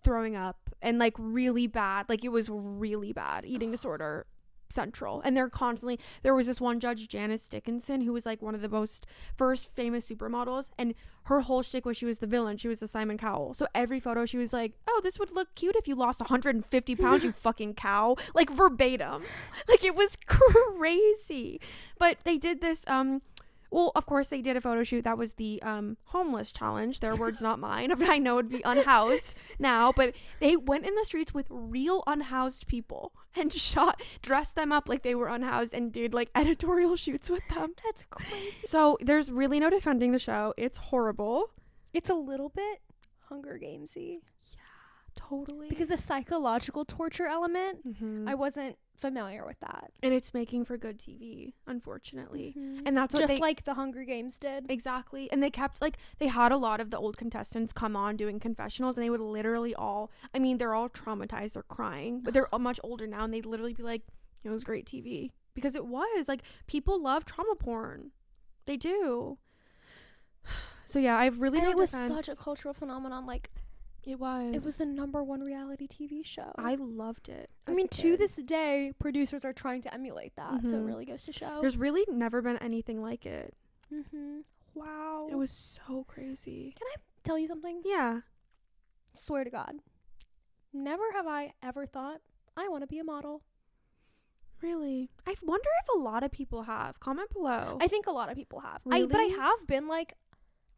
throwing up and like really bad. Like it was really bad. Eating disorder central. And there was this one judge, Janice Dickinson, who was like one of the first famous supermodels, and her whole shtick was she was the villain. She was the Simon Cowell. So every photo she was like, oh, this would look cute if you lost 150 pounds, you fucking cow. Like verbatim. Like it was crazy. But they did this well, of course, they did a photo shoot. That was the homeless challenge. Their words, not mine. I know it'd be unhoused now, but they went in the streets with real unhoused people and dressed them up like they were unhoused and did like editorial shoots with them. That's crazy. So there's really no defending the show. It's horrible. It's a little bit Hunger Gamesy. Totally. Because the psychological torture element, I wasn't familiar with that. And it's making for good TV, unfortunately. Mm-hmm. And that's what just like the Hunger Games did. Exactly. And they kept like, they had a lot of the old contestants come on doing confessionals, and they would literally they're all traumatized, they're crying, but they're much older now, and they'd literally be like, it was great TV. Because it was like, people love trauma porn. They do. So yeah, I've really and no it was defense. such a cultural phenomenon. Like it was the #1 reality TV show. I loved it. I mean, to this day, producers are trying to emulate that. So it really goes to show. There's really never been anything like it. Wow. It was so crazy. Can I tell you something? Yeah. Swear to God. Never have I ever thought I want to be a model. Really? I wonder if a lot of people have. Comment below. I think a lot of people have. Really? But I have been like,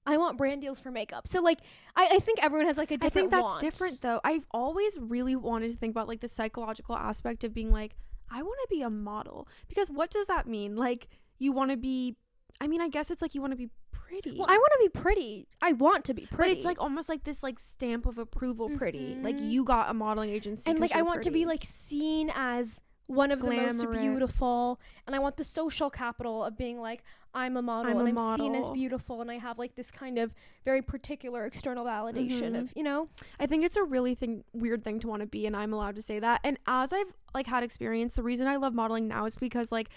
I want brand deals for makeup. So like, I think everyone has like a different I think that's want. different though. I've always really wanted to think about like the psychological aspect of being like, I want to be a model. Because what does that mean? Like, you want to be, I mean, I guess it's like you want to be pretty. Well, I want to be pretty. I want to be pretty. But it's like almost like this like stamp of approval pretty. Like you got a modeling agency. And like I want to be like seen as one of the most beautiful, and I want the social capital of being like, I'm a model and I'm seen as beautiful, and I have like this kind of very particular external validation of, you know. I think it's a really weird thing to want to be, and I'm allowed to say that. And as I've like had experience, the reason I love modeling now is because like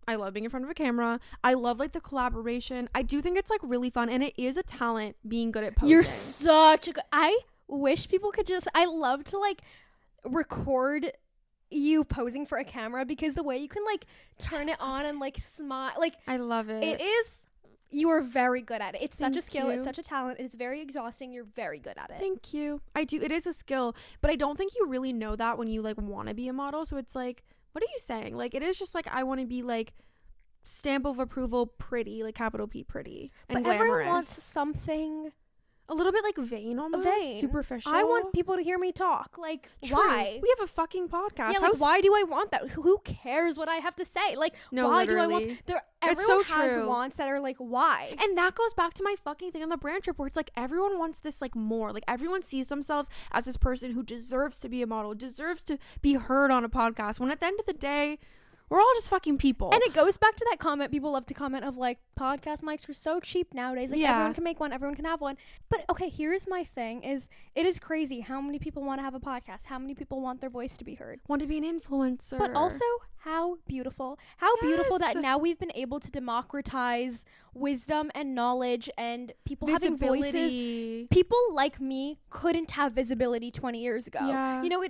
I love being in front of a camera. I love like the collaboration. I do think it's like really fun, and it is a talent being good at posing. You're such a good, I wish people could I love to like record you posing for a camera, because the way you can like turn it on and like smile, like I love it. It is, you are very good at it. It's such a skill. Thank you. It's such a talent. It is very exhausting. You're very good at it. Thank you. I do. It is a skill, but I don't think you really know that when you like want to be a model. So it's like, what are you saying? Like, it is just like, I want to be like stamp of approval pretty, like capital P pretty, and but glamorous. Everyone wants something a little bit like vain, almost superficial. I want people to hear me talk. Like, True. why? We have a fucking podcast. Yeah, like, why do I want that? Who cares what I have to say? Like, no, why literally. do I want there? It's everyone so has true. wants that are like, why? And that goes back to my fucking thing on the brand trip, where it's like everyone wants this like more. Like everyone sees themselves as this person who deserves to be a model, deserves to be heard on a podcast, when at the end of the day, we're all just fucking people. And it goes back to that comment people love to comment of like, podcast mics are so cheap nowadays. Like, everyone can make one, everyone can have one. But okay, here's my thing is, it is crazy how many people want to have a podcast, how many people want their voice to be heard, want to be an influencer. But also how beautiful that now we've been able to democratize wisdom and knowledge and people having voices. People like me couldn't have visibility 20 years ago. Yeah. You know,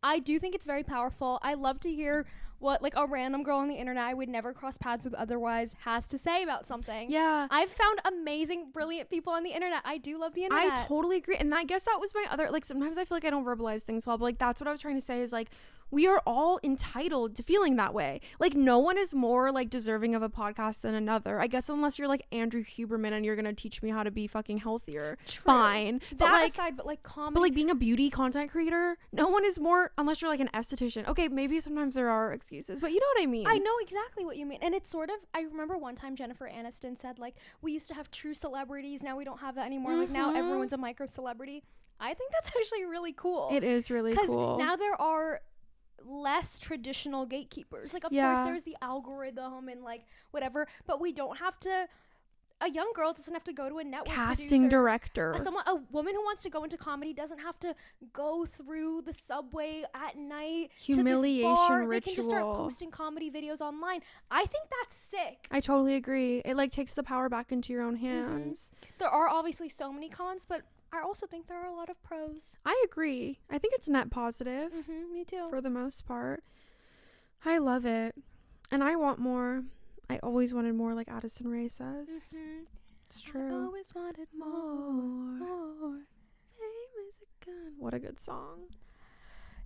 I do think it's very powerful. I love to hear what like a random girl on the internet I would never cross paths with otherwise has to say about something. Yeah. I've found amazing, brilliant people on the internet. I do love the internet. I totally agree. And I guess that was my other, like, sometimes I feel like I don't verbalize things well, but like that's what I was trying to say is like, we are all entitled to feeling that way. Like, no one is more like deserving of a podcast than another. I guess unless you're like Andrew Huberman and you're gonna teach me how to be fucking healthier. True. Fine. That but like, aside, but like comedy. But like being a beauty content creator, no one is more, unless you're like an esthetician. Okay, maybe sometimes there are excuses, but you know what I mean. I know exactly what you mean. And it's sort of, I remember one time Jennifer Aniston said like, we used to have true celebrities, now we don't have that anymore. Like now everyone's a micro celebrity. I think that's actually really cool. It is really cool. Because now there are less traditional gatekeepers. Like, of course, there's the algorithm and, like, whatever, but we don't have to... A young girl doesn't have to go to a network casting producer. director. A woman who wants to go into comedy doesn't have to go through the subway at night. Humiliation to this bar. ritual. They can just start posting comedy videos online. I think that's sick. I totally agree. It like takes the power back into your own hands. There are obviously so many cons, but I also think there are a lot of pros. I agree. I think it's net positive. Me too. For the most part. I love it. And I want more. I always wanted more, like Addison Rae says. It's true. I always wanted more. Fame is a gun. What a good song.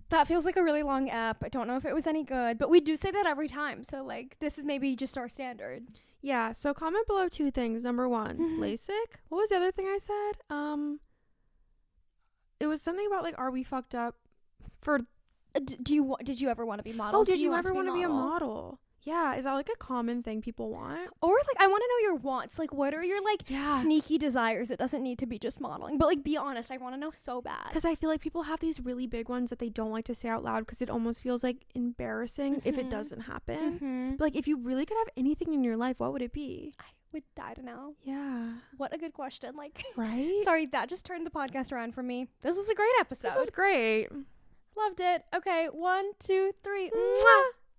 That feels like a really long app. I don't know if it was any good, but we do say that every time. So, like, this is maybe just our standard. Yeah. So comment below 2 things. Number 1, LASIK. What was the other thing I said? It was something about, like, are we fucked up for... Did you ever want to be model? Oh, did you ever want to be a model? Yeah, is that like a common thing people want? Or like, I want to know your wants. Like, what are your like sneaky desires? It doesn't need to be just modeling, but like, be honest. I want to know so bad. Because I feel like people have these really big ones that they don't like to say out loud because it almost feels like embarrassing if it doesn't happen. But like, if you really could have anything in your life, what would it be? I would die to know. Yeah. What a good question. Like, right? Sorry, that just turned the podcast around for me. This was a great episode. This was great. Loved it. Okay, 1, 2, 3. Mwah!